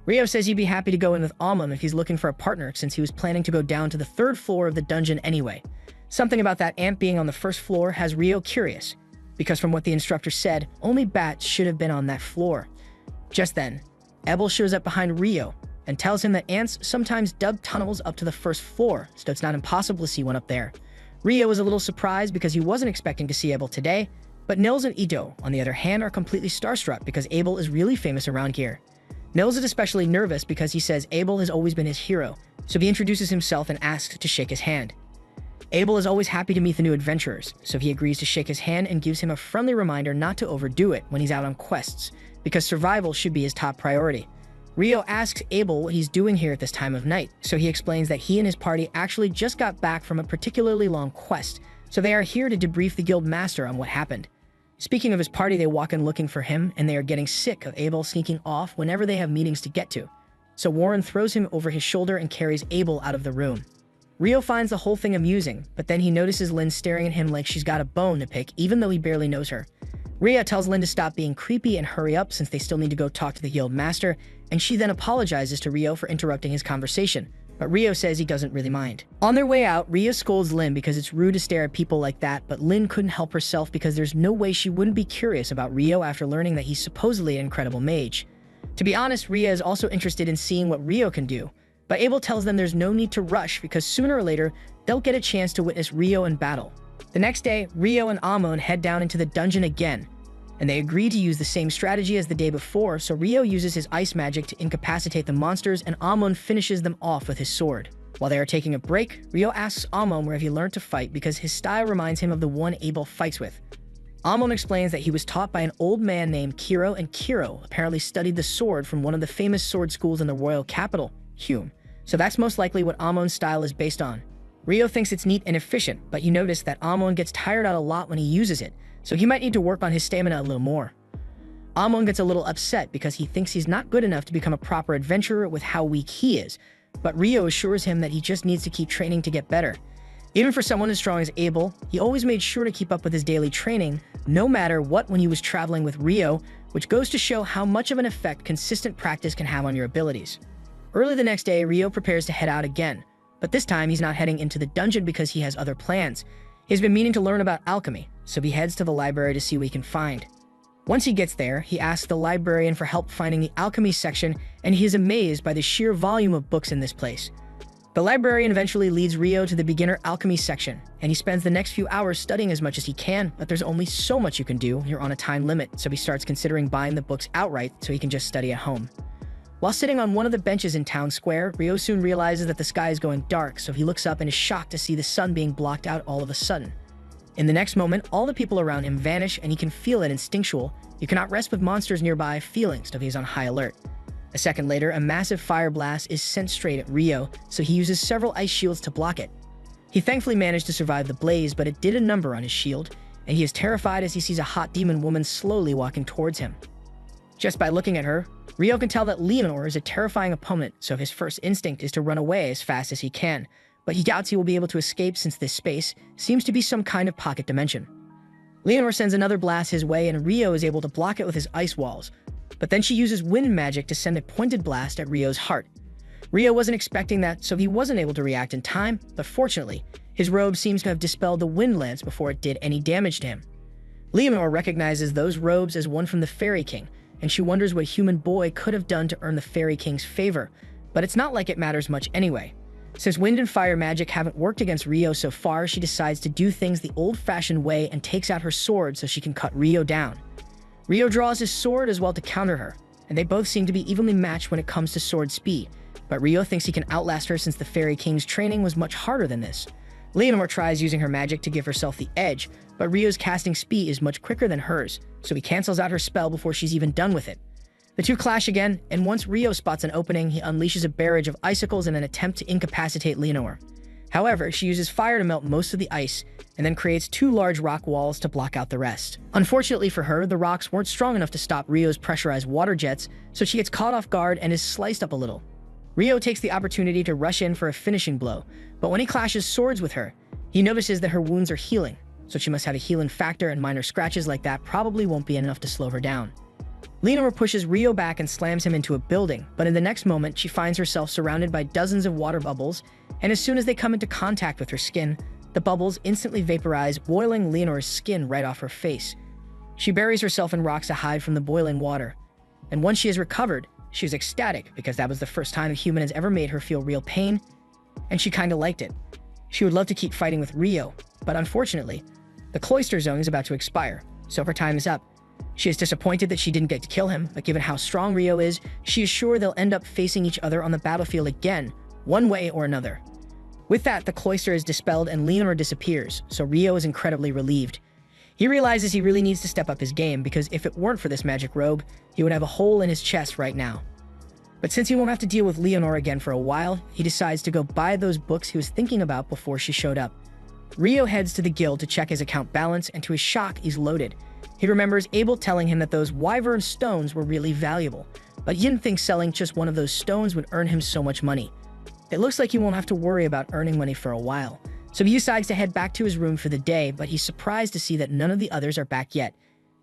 Rio says he'd be happy to go in with Amon if he's looking for a partner since he was planning to go down to the third floor of the dungeon anyway. Something about that ant being on the first floor has Rio curious, because from what the instructor said, only bats should have been on that floor. Just then, Ebel shows up behind Rio and tells him that ants sometimes dug tunnels up to the first floor, so it's not impossible to see one up there. Rio is a little surprised because he wasn't expecting to see Abel today, but Nils and Ito, on the other hand, are completely starstruck because Abel is really famous around here. Nils is especially nervous because he says Abel has always been his hero, so he introduces himself and asks to shake his hand. Abel is always happy to meet the new adventurers, so he agrees to shake his hand and gives him a friendly reminder not to overdo it when he's out on quests, because survival should be his top priority. Rio asks Abel what he's doing here at this time of night, so he explains that he and his party actually just got back from a particularly long quest, so they are here to debrief the guild master on what happened. Speaking of his party, they walk in looking for him, and they are getting sick of Abel sneaking off whenever they have meetings to get to. So Warren throws him over his shoulder and carries Abel out of the room. Rio finds the whole thing amusing, but then he notices Lynn staring at him like she's got a bone to pick, even though he barely knows her. Ria tells Lynn to stop being creepy and hurry up since they still need to go talk to the guild master, and she then apologizes to Rio for interrupting his conversation, but Rio says he doesn't really mind. On their way out, Ria scolds Lynn because it's rude to stare at people like that, but Lynn couldn't help herself because there's no way she wouldn't be curious about Rio after learning that he's supposedly an incredible mage. To be honest, Ria is also interested in seeing what Rio can do, but Abel tells them there's no need to rush because sooner or later, they'll get a chance to witness Rio in battle. The next day, Rio and Amon head down into the dungeon again, and they agree to use the same strategy as the day before, so Rio uses his ice magic to incapacitate the monsters and Amon finishes them off with his sword. While they are taking a break, Rio asks Amon where he learned to fight because his style reminds him of the one Abel fights with. Amon explains that he was taught by an old man named Kiro, and Kiro apparently studied the sword from one of the famous sword schools in the royal capital, Hume. So that's most likely what Amon's style is based on. Rio thinks it's neat and efficient, but you notice that Amon gets tired out a lot when he uses it, so he might need to work on his stamina a little more. Amon gets a little upset because he thinks he's not good enough to become a proper adventurer with how weak he is, but Rio assures him that he just needs to keep training to get better. Even for someone as strong as Abel, he always made sure to keep up with his daily training, no matter what, when he was traveling with Rio, which goes to show how much of an effect consistent practice can have on your abilities. Early the next day, Rio prepares to head out again, but this time he's not heading into the dungeon because he has other plans. He's been meaning to learn about alchemy, so he heads to the library to see what he can find. Once he gets there, he asks the librarian for help finding the alchemy section, and he is amazed by the sheer volume of books in this place. The librarian eventually leads Rio to the beginner alchemy section, and he spends the next few hours studying as much as he can, but there's only so much you can do. You're on a time limit, so he starts considering buying the books outright so he can just study at home. While sitting on one of the benches in town square, Rio soon realizes that the sky is going dark, so he looks up and is shocked to see the sun being blocked out all of a sudden. In the next moment, all the people around him vanish and he can feel it instinctual. You cannot rest with monsters nearby feeling, so he is on high alert. A second later, a massive fire blast is sent straight at Rio, so he uses several ice shields to block it. He thankfully managed to survive the blaze, but it did a number on his shield, and he is terrified as he sees a hot demon woman slowly walking towards him. Just by looking at her, Rio can tell that Leonor is a terrifying opponent, so his first instinct is to run away as fast as he can, but he doubts he will be able to escape since this space seems to be some kind of pocket dimension. Leonor sends another blast his way and Rio is able to block it with his ice walls, but then she uses wind magic to send a pointed blast at Rio's heart. Rio wasn't expecting that, so he wasn't able to react in time, but fortunately, his robe seems to have dispelled the wind lance before it did any damage to him. Leonor recognizes those robes as one from the Fairy King, and she wonders what human boy could have done to earn the Fairy King's favor, but it's not like it matters much anyway. Since wind and fire magic haven't worked against Rio so far, she decides to do things the old-fashioned way and takes out her sword so she can cut Rio down. Rio draws his sword as well to counter her, and they both seem to be evenly matched when it comes to sword speed, but Rio thinks he can outlast her since the Fairy King's training was much harder than this. Leonor tries using her magic to give herself the edge, but Rio's casting speed is much quicker than hers, so he cancels out her spell before she's even done with it. The two clash again, and once Rio spots an opening, he unleashes a barrage of icicles in an attempt to incapacitate Leonor. However, she uses fire to melt most of the ice, and then creates two large rock walls to block out the rest. Unfortunately for her, the rocks weren't strong enough to stop Rio's pressurized water jets, so she gets caught off guard and is sliced up a little. Rio takes the opportunity to rush in for a finishing blow, but when he clashes swords with her, he notices that her wounds are healing, so she must have a healing factor, and minor scratches like that probably won't be enough to slow her down. Leonor pushes Rio back and slams him into a building, but in the next moment, she finds herself surrounded by dozens of water bubbles, and as soon as they come into contact with her skin, the bubbles instantly vaporize, boiling Leonor's skin right off her face. She buries herself in rocks to hide from the boiling water, and once she has recovered, she was ecstatic because that was the first time a human has ever made her feel real pain, and she kinda liked it. She would love to keep fighting with Rio, but unfortunately, the cloister zone is about to expire, so her time is up. She is disappointed that she didn't get to kill him, but given how strong Rio is, she is sure they'll end up facing each other on the battlefield again, one way or another. With that, the cloister is dispelled and Leonor disappears, so Rio is incredibly relieved. He realizes he really needs to step up his game because if it weren't for this magic robe, he would have a hole in his chest right now. But since he won't have to deal with Leonor again for a while, he decides to go buy those books he was thinking about before she showed up. Rio heads to the guild to check his account balance, and to his shock, he's loaded. He remembers Abel telling him that those wyvern stones were really valuable, but he didn't think selling just one of those stones would earn him so much money. It looks like he won't have to worry about earning money for a while, so he decides to head back to his room for the day, but he's surprised to see that none of the others are back yet.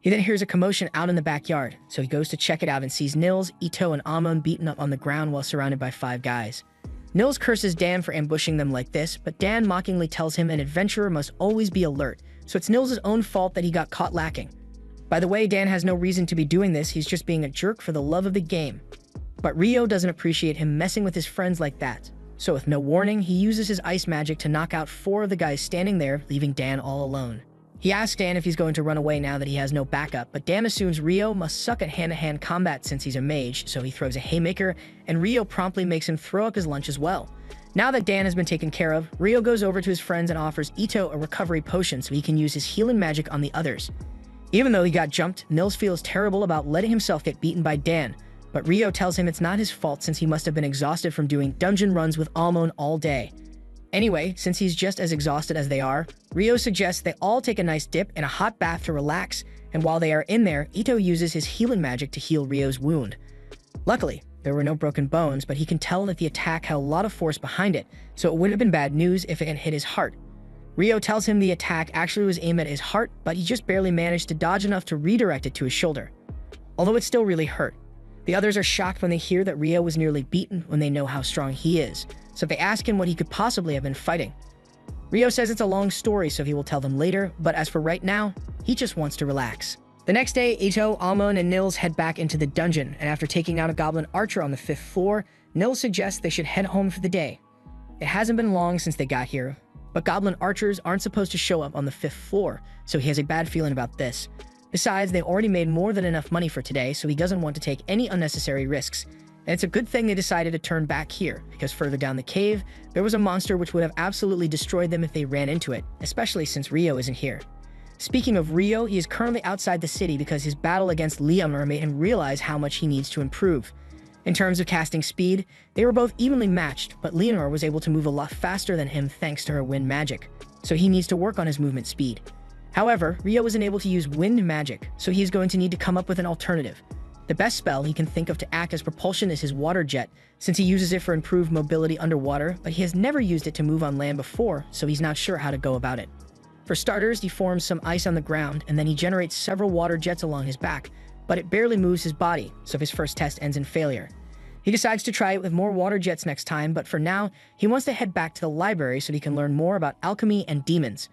He then hears a commotion out in the backyard, so he goes to check it out and sees Nils, Ito, and Amon beaten up on the ground while surrounded by 5 guys. Nils curses Dan for ambushing them like this, but Dan mockingly tells him an adventurer must always be alert, so it's Nils' own fault that he got caught lacking. By the way, Dan has no reason to be doing this, he's just being a jerk for the love of the game. But Rio doesn't appreciate him messing with his friends like that. So with no warning, he uses his ice magic to knock out 4 of the guys standing there, leaving Dan all alone. He asks Dan if he's going to run away now that he has no backup, but Dan assumes Rio must suck at hand-to-hand combat since he's a mage, so he throws a haymaker, and Rio promptly makes him throw up his lunch as well. Now that Dan has been taken care of, Rio goes over to his friends and offers Ito a recovery potion so he can use his healing magic on the others. Even though he got jumped, Nils feels terrible about letting himself get beaten by Dan, but Rio tells him it's not his fault since he must have been exhausted from doing dungeon runs with Almond all day. Anyway, since he's just as exhausted as they are, Rio suggests they all take a nice dip in a hot bath to relax, and while they are in there, Ito uses his healing magic to heal Rio's wound. Luckily, there were no broken bones, but he can tell that the attack had a lot of force behind it, so it would have been bad news if it had hit his heart. Rio tells him the attack actually was aimed at his heart, but he just barely managed to dodge enough to redirect it to his shoulder. Although it still really hurt. The others are shocked when they hear that Rio was nearly beaten when they know how strong he is, so they ask him what he could possibly have been fighting. Rio says it's a long story, so he will tell them later, but as for right now, he just wants to relax. The next day, Ito, Almond, and Nils head back into the dungeon, and after taking out a goblin archer on the 5th floor, Nils suggests they should head home for the day. It hasn't been long since they got here, but goblin archers aren't supposed to show up on the 5th floor, so he has a bad feeling about this. Besides, they already made more than enough money for today, so he doesn't want to take any unnecessary risks. And it's a good thing they decided to turn back here, because further down the cave, there was a monster which would have absolutely destroyed them if they ran into it, especially since Rio isn't here. Speaking of Rio, he is currently outside the city because his battle against Leonor made him realize how much he needs to improve. In terms of casting speed, they were both evenly matched, but Leonor was able to move a lot faster than him thanks to her wind magic, so he needs to work on his movement speed. However, Rio isn't able to use wind magic, so he is going to need to come up with an alternative. The best spell he can think of to act as propulsion is his water jet, since he uses it for improved mobility underwater, but he has never used it to move on land before, so he's not sure how to go about it. For starters, he forms some ice on the ground, and then he generates several water jets along his back, but it barely moves his body, so his first test ends in failure. He decides to try it with more water jets next time, but for now, he wants to head back to the library so he can learn more about alchemy and demons.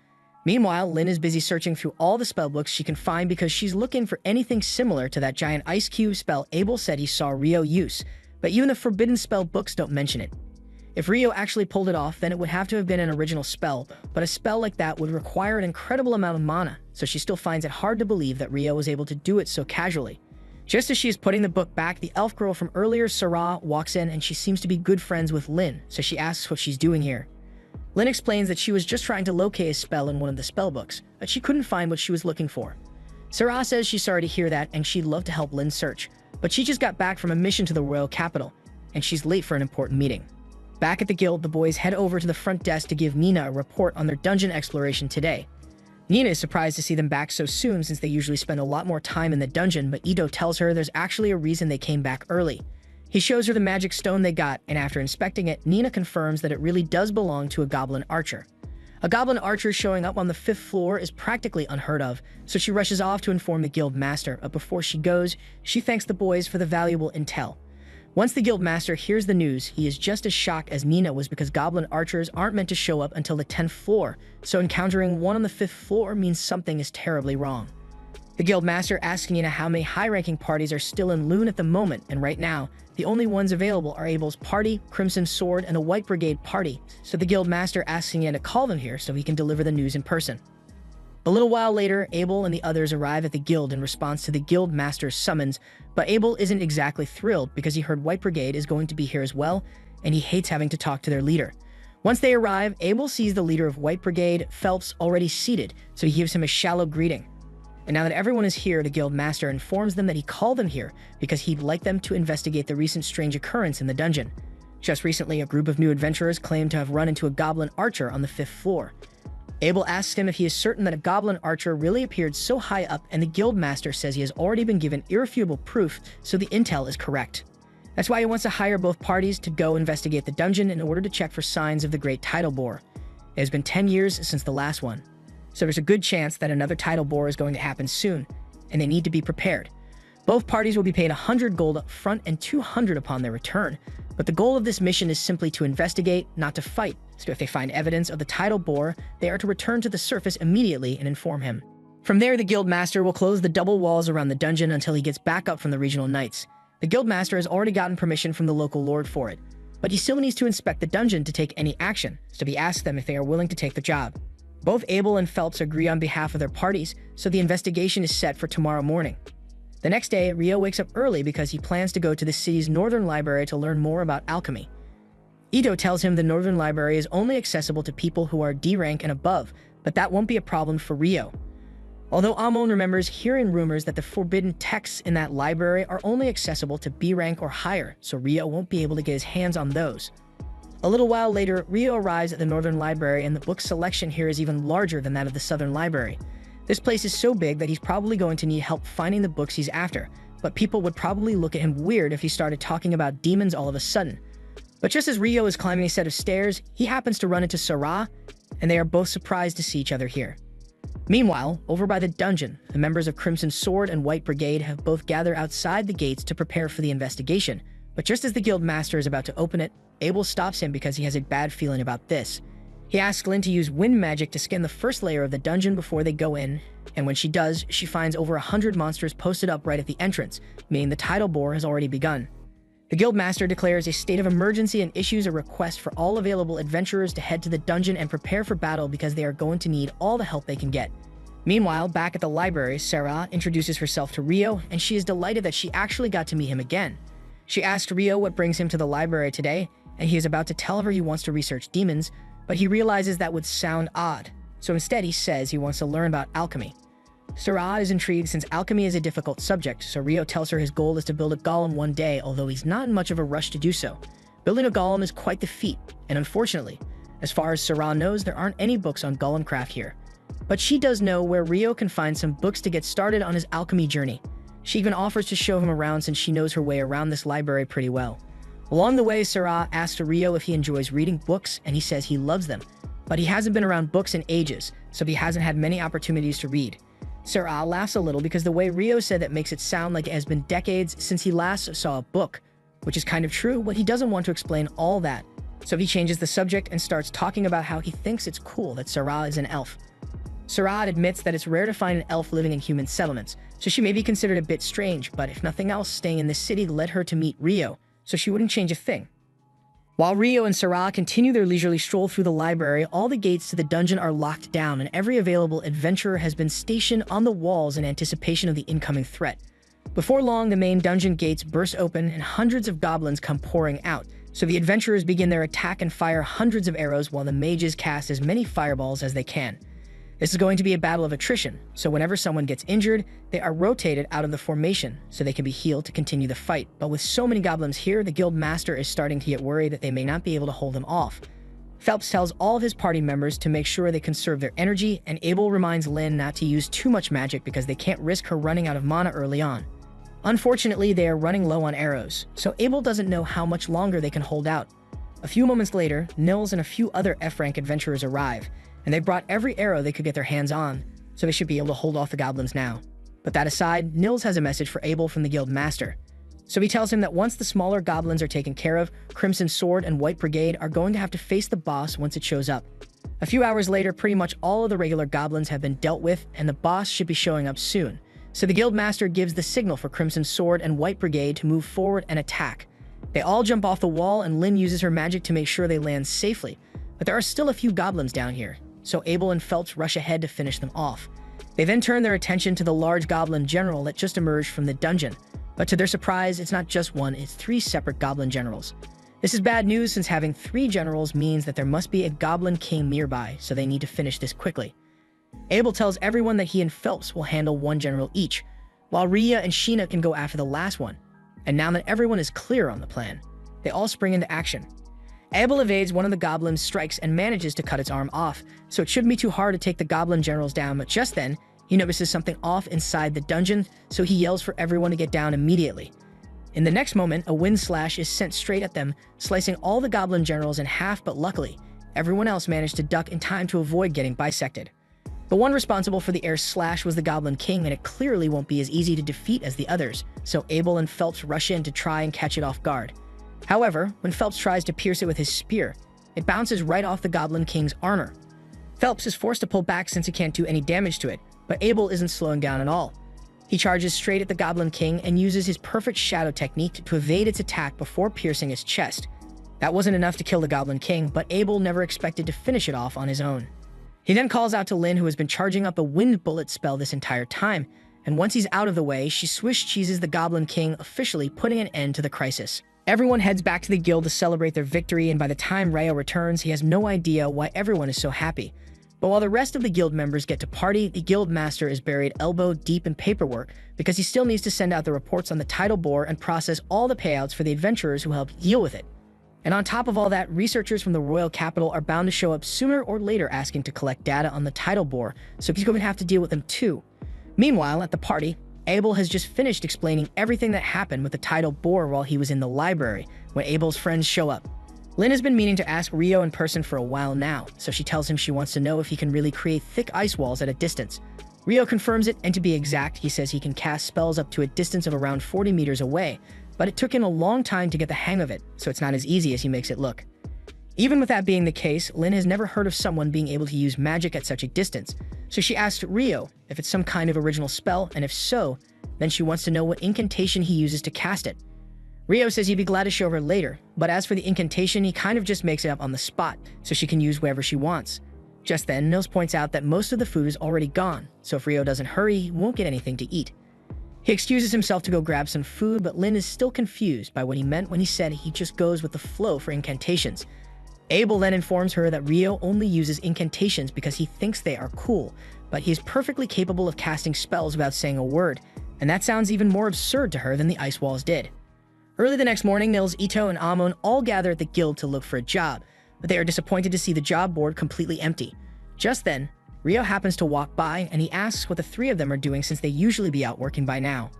Meanwhile, Lynn is busy searching through all the spellbooks she can find because she's looking for anything similar to that giant ice cube spell Abel said he saw Rio use, but even the forbidden spell books don't mention it. If Rio actually pulled it off, then it would have to have been an original spell, but a spell like that would require an incredible amount of mana, so she still finds it hard to believe that Rio was able to do it so casually. Just as she is putting the book back, the elf girl from earlier, Sarah, walks in and she seems to be good friends with Lynn, so she asks what she's doing here. Lynn explains that she was just trying to locate a spell in one of the spellbooks, but she couldn't find what she was looking for. Sarah says she's sorry to hear that and she'd love to help Lynn search, but she just got back from a mission to the royal capital, and she's late for an important meeting. Back at the guild, the boys head over to the front desk to give Nina a report on their dungeon exploration today. Nina is surprised to see them back so soon since they usually spend a lot more time in the dungeon, but Ito tells her there's actually a reason they came back early. He shows her the magic stone they got, and after inspecting it, Nina confirms that it really does belong to a goblin archer. A goblin archer showing up on the 5th floor is practically unheard of, so she rushes off to inform the guild master, but before she goes, she thanks the boys for the valuable intel. Once the guild master hears the news, he is just as shocked as Nina was because goblin archers aren't meant to show up until the 10th floor, so encountering one on the 5th floor means something is terribly wrong. The guild master asks Nina how many high-ranking parties are still in Loon at the moment, and right now, the only ones available are Abel's party, Crimson Sword, and a White Brigade party, so the guild master asks Nina to call them here so he can deliver the news in person. A little while later, Abel and the others arrive at the guild in response to the guild master's summons, but Abel isn't exactly thrilled because he heard White Brigade is going to be here as well, and he hates having to talk to their leader. Once they arrive, Abel sees the leader of White Brigade, Phelps, already seated, so he gives him a shallow greeting. And now that everyone is here, the guild master informs them that he called them here because he'd like them to investigate the recent strange occurrence in the dungeon. Just recently, a group of new adventurers claimed to have run into a goblin archer on the 5th floor. Abel asks him if he is certain that a goblin archer really appeared so high up, and the guild master says he has already been given irrefutable proof, so the intel is correct. That's why he wants to hire both parties to go investigate the dungeon in order to check for signs of the great tidal bore. It has been 10 years since the last one, so there's a good chance that another tidal bore is going to happen soon, and they need to be prepared. Both parties will be paid 100 gold up front and 200 upon their return, but the goal of this mission is simply to investigate, not to fight, so if they find evidence of the tidal bore, they are to return to the surface immediately and inform him. From there, the guild master will close the double walls around the dungeon until he gets back up from the regional knights. The guild master has already gotten permission from the local lord for it, but he still needs to inspect the dungeon to take any action, so he asks them if they are willing to take the job. Both Abel and Phelps agree on behalf of their parties, so the investigation is set for tomorrow morning. The next day, Rio wakes up early because he plans to go to the city's northern library to learn more about alchemy. Ito tells him the northern library is only accessible to people who are D rank and above, but that won't be a problem for Rio. Although Amon remembers hearing rumors that the forbidden texts in that library are only accessible to B rank or higher, so Rio won't be able to get his hands on those. A little while later, Rio arrives at the northern library and the book selection here is even larger than that of the southern library. This place is so big that he's probably going to need help finding the books he's after, but people would probably look at him weird if he started talking about demons all of a sudden. But just as Rio is climbing a set of stairs, he happens to run into Sarah, and they are both surprised to see each other here. Meanwhile, over by the dungeon, the members of Crimson Sword and White Brigade have both gathered outside the gates to prepare for the investigation, but just as the guild master is about to open it, Abel stops him because he has a bad feeling about this. He asks Lynn to use wind magic to scan the first layer of the dungeon before they go in, and when she does, she finds over 100 monsters posted up right at the entrance, meaning the tidal bore has already begun. The guild master declares a state of emergency and issues a request for all available adventurers to head to the dungeon and prepare for battle because they are going to need all the help they can get. Meanwhile, back at the library, Sarah introduces herself to Rio, and she is delighted that she actually got to meet him again. She asks Rio what brings him to the library today, and he is about to tell her he wants to research demons, but he realizes that would sound odd, so instead he says he wants to learn about alchemy. Sarah is intrigued since alchemy is a difficult subject, so Rio tells her his goal is to build a golem one day, although he's not in much of a rush to do so. Building a golem is quite the feat, and unfortunately, as far as Sarah knows, there aren't any books on golem craft here. But she does know where Rio can find some books to get started on his alchemy journey. She even offers to show him around since she knows her way around this library pretty well. Along the way, Sarah asks Rio if he enjoys reading books, and he says he loves them. But he hasn't been around books in ages, so he hasn't had many opportunities to read. Sarah laughs a little because the way Rio said that makes it sound like it has been decades since he last saw a book, which is kind of true, but he doesn't want to explain all that. So he changes the subject and starts talking about how he thinks it's cool that Sarah is an elf. Sarah admits that it's rare to find an elf living in human settlements, so she may be considered a bit strange, but if nothing else, staying in this city led her to meet Rio, so she wouldn't change a thing. While Rio and Sarah continue their leisurely stroll through the library, all the gates to the dungeon are locked down and every available adventurer has been stationed on the walls in anticipation of the incoming threat. Before long, the main dungeon gates burst open and hundreds of goblins come pouring out, so the adventurers begin their attack and fire hundreds of arrows while the mages cast as many fireballs as they can. This is going to be a battle of attrition, so whenever someone gets injured, they are rotated out of the formation so they can be healed to continue the fight. But with so many goblins here, the guild master is starting to get worried that they may not be able to hold them off. Phelps tells all of his party members to make sure they conserve their energy, and Abel reminds Lynn not to use too much magic because they can't risk her running out of mana early on. Unfortunately, they are running low on arrows, so Abel doesn't know how much longer they can hold out. A few moments later, Nils and a few other F-rank adventurers arrive, and they brought every arrow they could get their hands on, so they should be able to hold off the goblins now. But that aside, Nils has a message for Abel from the guild master. So he tells him that once the smaller goblins are taken care of, Crimson Sword and White Brigade are going to have to face the boss once it shows up. A few hours later, pretty much all of the regular goblins have been dealt with, and the boss should be showing up soon. So the guild master gives the signal for Crimson Sword and White Brigade to move forward and attack. They all jump off the wall, and Lynn uses her magic to make sure they land safely. But there are still a few goblins down here, so Abel and Phelps rush ahead to finish them off. They then turn their attention to the large goblin general that just emerged from the dungeon. But to their surprise, it's not just one, it's 3 separate goblin generals. This is bad news since having 3 generals means that there must be a goblin king nearby, so they need to finish this quickly. Abel tells everyone that he and Phelps will handle 1 general each, while Rhea and Sheena can go after the last one. And now that everyone is clear on the plan, they all spring into action. Abel evades one of the goblin's strikes and manages to cut its arm off, so it shouldn't be too hard to take the goblin generals down, but just then, he notices something off inside the dungeon, so he yells for everyone to get down immediately. In the next moment, a wind slash is sent straight at them, slicing all the goblin generals in half, but luckily, everyone else managed to duck in time to avoid getting bisected. The one responsible for the air slash was the Goblin King, and it clearly won't be as easy to defeat as the others, so Abel and Phelps rush in to try and catch it off guard. However, when Phelps tries to pierce it with his spear, it bounces right off the Goblin King's armor. Phelps is forced to pull back since he can't do any damage to it, But Abel isn't slowing down at all. He charges straight at the Goblin King and uses his perfect shadow technique to evade its attack before piercing his chest. That wasn't enough to kill the Goblin King, but Abel never expected to finish it off on his own. He then calls out to Lynn, who has been charging up a wind bullet spell this entire time, and once he's out of the way, she Swiss cheeses the Goblin King, officially putting an end to the crisis. Everyone heads back to the guild to celebrate their victory, and by the time Reo returns, he has no idea why everyone is so happy. But while the rest of the guild members get to party, the guild master is buried elbow deep in paperwork because he still needs to send out the reports on the tidal bore and process all the payouts for the adventurers who helped deal with it. And on top of all that, researchers from the royal capital are bound to show up sooner or later asking to collect data on the tidal bore, so he's going to have to deal with them too. Meanwhile, at the party, Abel has just finished explaining everything that happened with the tidal bore while he was in the library when Abel's friends show up. Lynn has been meaning to ask Reo in person for a while now, so she tells him she wants to know if he can really create thick ice walls at a distance. Reo confirms it, and to be exact, he says he can cast spells up to a distance of around 40 meters away, but it took him a long time to get the hang of it, so it's not as easy as he makes it look. Even with that being the case, Lynn has never heard of someone being able to use magic at such a distance, so she asks Reo if it's some kind of original spell, and if so, then she wants to know what incantation he uses to cast it. Reo says he'd be glad to show her later, but as for the incantation, he kind of just makes it up on the spot, so she can use wherever she wants. Just then, Nils points out that most of the food is already gone, so if Reo doesn't hurry, he won't get anything to eat. He excuses himself to go grab some food, but Lynn is still confused by what he meant when he said he just goes with the flow for incantations. Abel then informs her that Reo only uses incantations because he thinks they are cool, but he is perfectly capable of casting spells without saying a word, and that sounds even more absurd to her than the ice walls did. Early the next morning, Nils, Ito, and Amon all gather at the guild to look for a job, but they are disappointed to see the job board completely empty. Just then, Reo happens to walk by, and he asks what the three of them are doing since they usually be out working by now.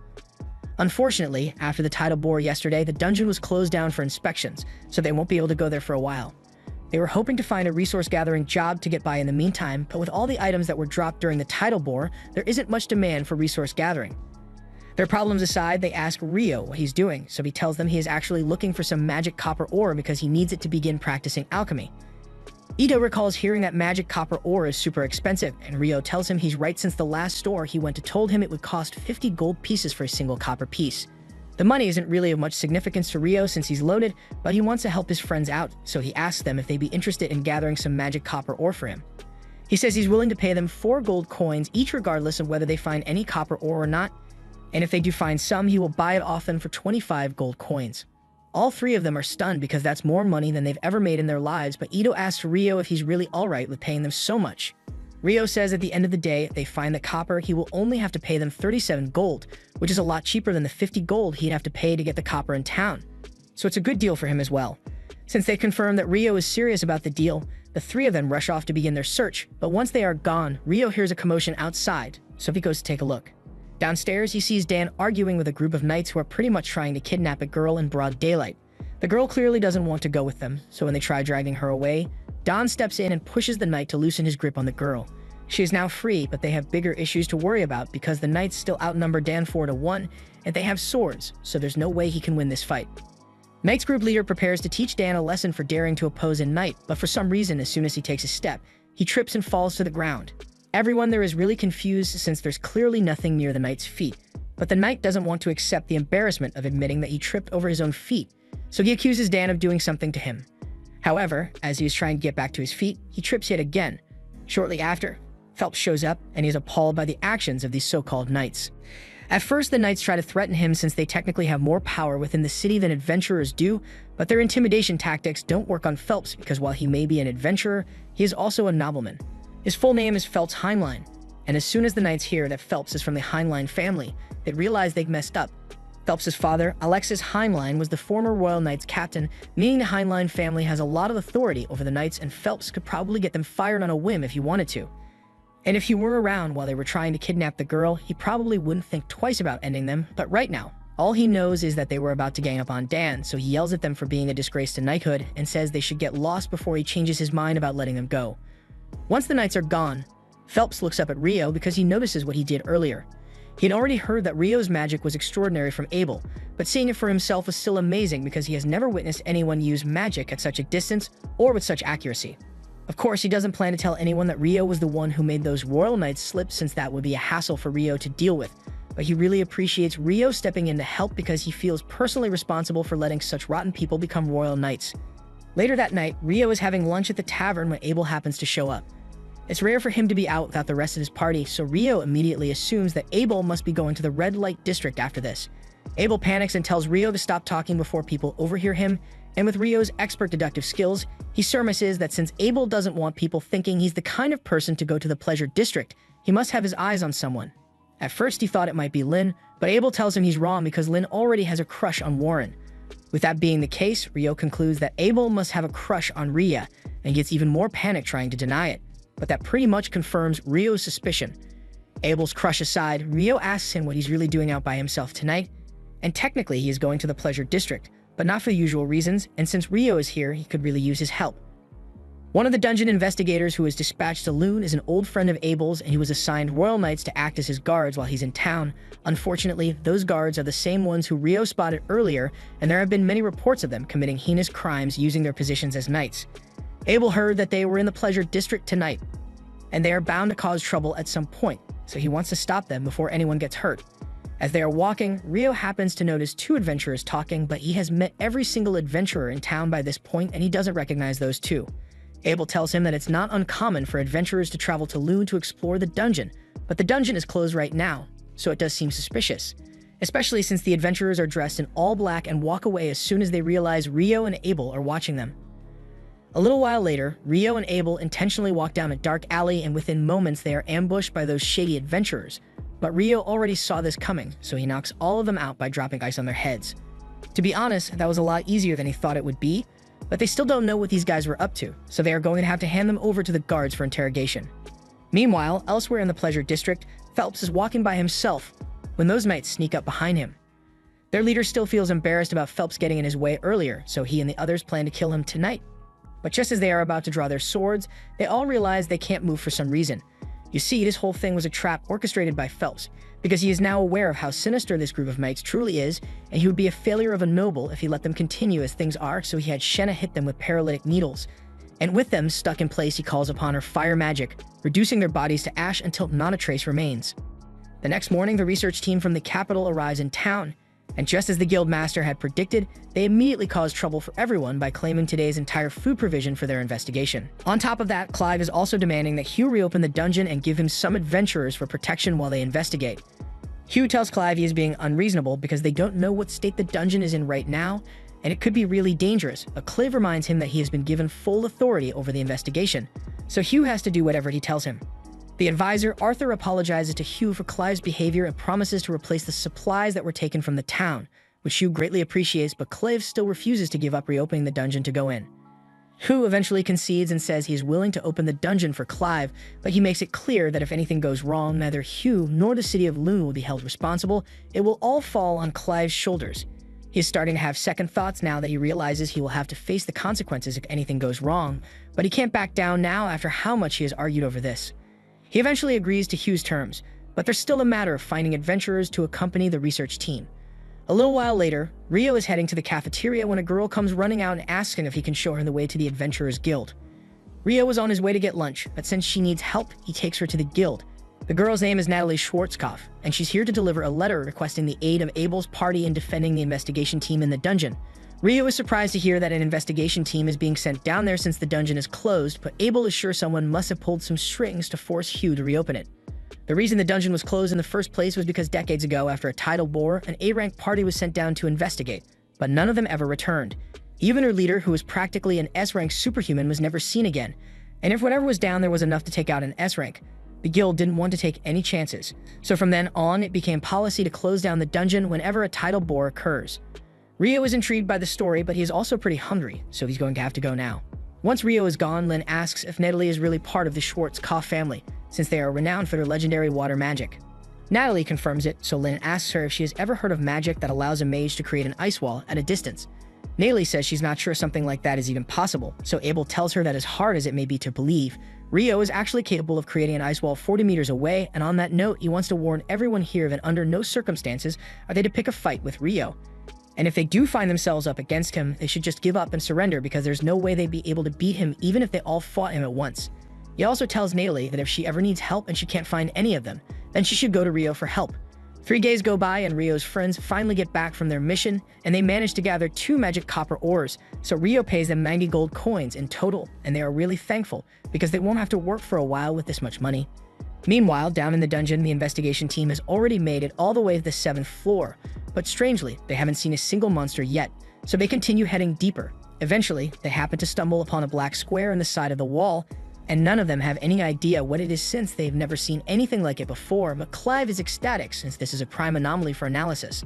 Unfortunately, after the tidal bore yesterday, the dungeon was closed down for inspections, so they won't be able to go there for a while. They were hoping to find a resource-gathering job to get by in the meantime, but with all the items that were dropped during the tidal bore, there isn't much demand for resource gathering. Their problems aside, they ask Reo what he's doing, so he tells them he is actually looking for some magic copper ore because he needs it to begin practicing alchemy. Ito recalls hearing that magic copper ore is super expensive, and Reo tells him he's right since the last store he went to told him it would cost 50 gold pieces for a single copper piece. The money isn't really of much significance to Reo since he's loaded, but he wants to help his friends out, so he asks them if they'd be interested in gathering some magic copper ore for him. He says he's willing to pay them 4 gold coins each regardless of whether they find any copper ore or not, and if they do find some, he will buy it off them for 25 gold coins. All three of them are stunned because that's more money than they've ever made in their lives, but Ito asks Reo if he's really alright with paying them so much. Reo says at the end of the day, if they find the copper, he will only have to pay them 37 gold, which is a lot cheaper than the 50 gold he'd have to pay to get the copper in town. So it's a good deal for him as well. Since they confirm that Reo is serious about the deal, the three of them rush off to begin their search, but once they are gone, Reo hears a commotion outside, so he goes to take a look. Downstairs, he sees Dan arguing with a group of knights who are pretty much trying to kidnap a girl in broad daylight. The girl clearly doesn't want to go with them, so when they try dragging her away, Don steps in and pushes the knight to loosen his grip on the girl. She is now free, but they have bigger issues to worry about because the knights still outnumber Dan 4-1, and they have swords, so there's no way he can win this fight. Knight's group leader prepares to teach Dan a lesson for daring to oppose a knight, but for some reason, as soon as he takes a step, he trips and falls to the ground. Everyone there is really confused since there's clearly nothing near the knight's feet, but the knight doesn't want to accept the embarrassment of admitting that he tripped over his own feet, so he accuses Dan of doing something to him. However, as he is trying to get back to his feet, he trips yet again. Shortly after, Phelps shows up, and he is appalled by the actions of these so-called knights. At first, the knights try to threaten him since they technically have more power within the city than adventurers do, but their intimidation tactics don't work on Phelps because while he may be an adventurer, he is also a nobleman. His full name is Phelps Heinlein, and as soon as the knights hear that Phelps is from the Heinlein family, they realize they've messed up. Phelps's father, Alexis Heinlein, was the former Royal Knights captain, meaning the Heinlein family has a lot of authority over the knights, and Phelps could probably get them fired on a whim if he wanted to. And if he were around while they were trying to kidnap the girl, he probably wouldn't think twice about ending them, but right now, all he knows is that they were about to gang up on Dan, so he yells at them for being a disgrace to knighthood and says they should get lost before he changes his mind about letting them go. Once the knights are gone, Phelps looks up at Reo because he notices what he did earlier. He had already heard that Rio's magic was extraordinary from Abel, but seeing it for himself was still amazing because he has never witnessed anyone use magic at such a distance or with such accuracy. Of course, he doesn't plan to tell anyone that Rio was the one who made those royal knights slip, since that would be a hassle for Rio to deal with. But he really appreciates Rio stepping in to help because he feels personally responsible for letting such rotten people become royal knights. Later that night, Rio is having lunch at the tavern when Abel happens to show up. It's rare for him to be out without the rest of his party, so Rio immediately assumes that Abel must be going to the red light district after this. Abel panics and tells Rio to stop talking before people overhear him, and with Rio's expert deductive skills, he surmises that since Abel doesn't want people thinking he's the kind of person to go to the pleasure district, he must have his eyes on someone. At first he thought it might be Lynn, but Abel tells him he's wrong because Lynn already has a crush on Warren. With that being the case, Rio concludes that Abel must have a crush on Ria, and gets even more panic trying to deny it. But that pretty much confirms Rio's suspicion. Abel's crush aside, Rio asks him what he's really doing out by himself tonight, and technically he is going to the pleasure district, but not for the usual reasons, and since Rio is here, he could really use his help. One of the dungeon investigators who was dispatched to Loon is an old friend of Abel's, and he was assigned royal knights to act as his guards while he's in town. Unfortunately, those guards are the same ones who Rio spotted earlier, and there have been many reports of them committing heinous crimes using their positions as knights. Abel heard that they were in the pleasure district tonight, and they are bound to cause trouble at some point, so he wants to stop them before anyone gets hurt. As they are walking, Rio happens to notice two adventurers talking, but he has met every single adventurer in town by this point, and he doesn't recognize those two. Abel tells him that it's not uncommon for adventurers to travel to Loon to explore the dungeon, but the dungeon is closed right now, so it does seem suspicious, especially since the adventurers are dressed in all black and walk away as soon as they realize Rio and Abel are watching them. A little while later, Rio and Abel intentionally walk down a dark alley, and within moments they are ambushed by those shady adventurers. But Rio already saw this coming, so he knocks all of them out by dropping ice on their heads. To be honest, that was a lot easier than he thought it would be, but they still don't know what these guys were up to, so they are going to have to hand them over to the guards for interrogation. Meanwhile, elsewhere in the pleasure district, Phelps is walking by himself when those knights sneak up behind him. Their leader still feels embarrassed about Phelps getting in his way earlier, so he and the others plan to kill him tonight. But just as they are about to draw their swords, they all realize they can't move for some reason. You see, this whole thing was a trap orchestrated by Phelps, because he is now aware of how sinister this group of knights truly is, and he would be a failure of a noble if he let them continue as things are, so he had Shenna hit them with paralytic needles. And with them stuck in place, he calls upon her fire magic, reducing their bodies to ash until not a trace remains. The next morning, the research team from the capital arrives in town, and just as the guild master had predicted, they immediately cause trouble for everyone by claiming today's entire food provision for their investigation. On top of that, Clive is also demanding that Hugh reopen the dungeon and give him some adventurers for protection while they investigate. Hugh tells Clive he is being unreasonable because they don't know what state the dungeon is in right now, and it could be really dangerous, but Clive reminds him that he has been given full authority over the investigation, so Hugh has to do whatever he tells him. The advisor, Arthur, apologizes to Hugh for Clive's behavior and promises to replace the supplies that were taken from the town, which Hugh greatly appreciates, but Clive still refuses to give up reopening the dungeon to go in. Hugh eventually concedes and says he is willing to open the dungeon for Clive, but he makes it clear that if anything goes wrong, neither Hugh nor the city of Loon will be held responsible. It will all fall on Clive's shoulders. He is starting to have second thoughts now that he realizes he will have to face the consequences if anything goes wrong, but he can't back down now after how much he has argued over this. He eventually agrees to Hugh's terms, but there's still a matter of finding adventurers to accompany the research team. A little while later, Rio is heading to the cafeteria when a girl comes running out and asks him if he can show her the way to the Adventurers Guild. Rio was on his way to get lunch, but since she needs help, he takes her to the guild. The girl's name is Natalie Schwarzkopf, and she's here to deliver a letter requesting the aid of Abel's party in defending the investigation team in the dungeon. Rio is surprised to hear that an investigation team is being sent down there since the dungeon is closed, but Abel is sure someone must have pulled some strings to force Hugh to reopen it. The reason the dungeon was closed in the first place was because decades ago, after a tidal bore, an A-rank party was sent down to investigate, but none of them ever returned. Even her leader, who was practically an S-rank superhuman, was never seen again, and if whatever was down there was enough to take out an S-rank, the guild didn't want to take any chances. So from then on, it became policy to close down the dungeon whenever a tidal bore occurs. Rio is intrigued by the story, but he is also pretty hungry, so he's going to have to go now. Once Rio is gone, Lynn asks if Natalie is really part of the Schwarzkopf family, since they are renowned for their legendary water magic. Natalie confirms it, so Lynn asks her if she has ever heard of magic that allows a mage to create an ice wall at a distance. Natalie says she's not sure something like that is even possible, so Abel tells her that as hard as it may be to believe, Rio is actually capable of creating an ice wall 40 meters away, and on that note, he wants to warn everyone here that under no circumstances are they to pick a fight with Rio. And if they do find themselves up against him, they should just give up and surrender because there's no way they'd be able to beat him even if they all fought him at once. He also tells Natalie that if she ever needs help and she can't find any of them, then she should go to Rio for help. 3 days go by and Rio's friends finally get back from their mission, and they manage to gather 2 magic copper ores, so Rio pays them 90 gold coins in total, and they are really thankful because they won't have to work for a while with this much money. Meanwhile, down in the dungeon, the investigation team has already made it all the way to the 7th floor, but strangely, they haven't seen a single monster yet, so they continue heading deeper. Eventually, they happen to stumble upon a black square in the side of the wall, and none of them have any idea what it is since they've never seen anything like it before, but Clive is ecstatic since this is a prime anomaly for analysis.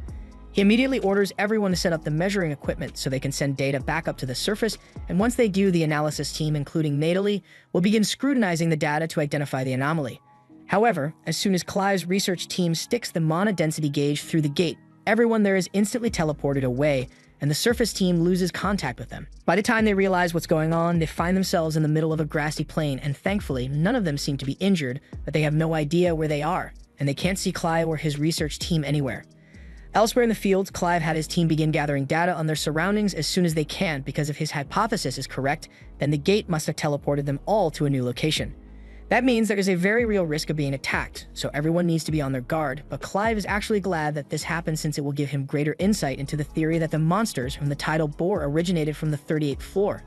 He immediately orders everyone to set up the measuring equipment so they can send data back up to the surface, and once they do, the analysis team, including Natalie, will begin scrutinizing the data to identify the anomaly. However, as soon as Clive's research team sticks the mana density gauge through the gate, everyone there is instantly teleported away, and the surface team loses contact with them. By the time they realize what's going on, they find themselves in the middle of a grassy plain, and thankfully, none of them seem to be injured, but they have no idea where they are, and they can't see Clive or his research team anywhere. Elsewhere in the fields, Clive had his team begin gathering data on their surroundings as soon as they can, because if his hypothesis is correct, then the gate must have teleported them all to a new location. That means there is a very real risk of being attacked, so everyone needs to be on their guard, but Clive is actually glad that this happened since it will give him greater insight into the theory that the monsters from the tidal bore originated from the 38th floor.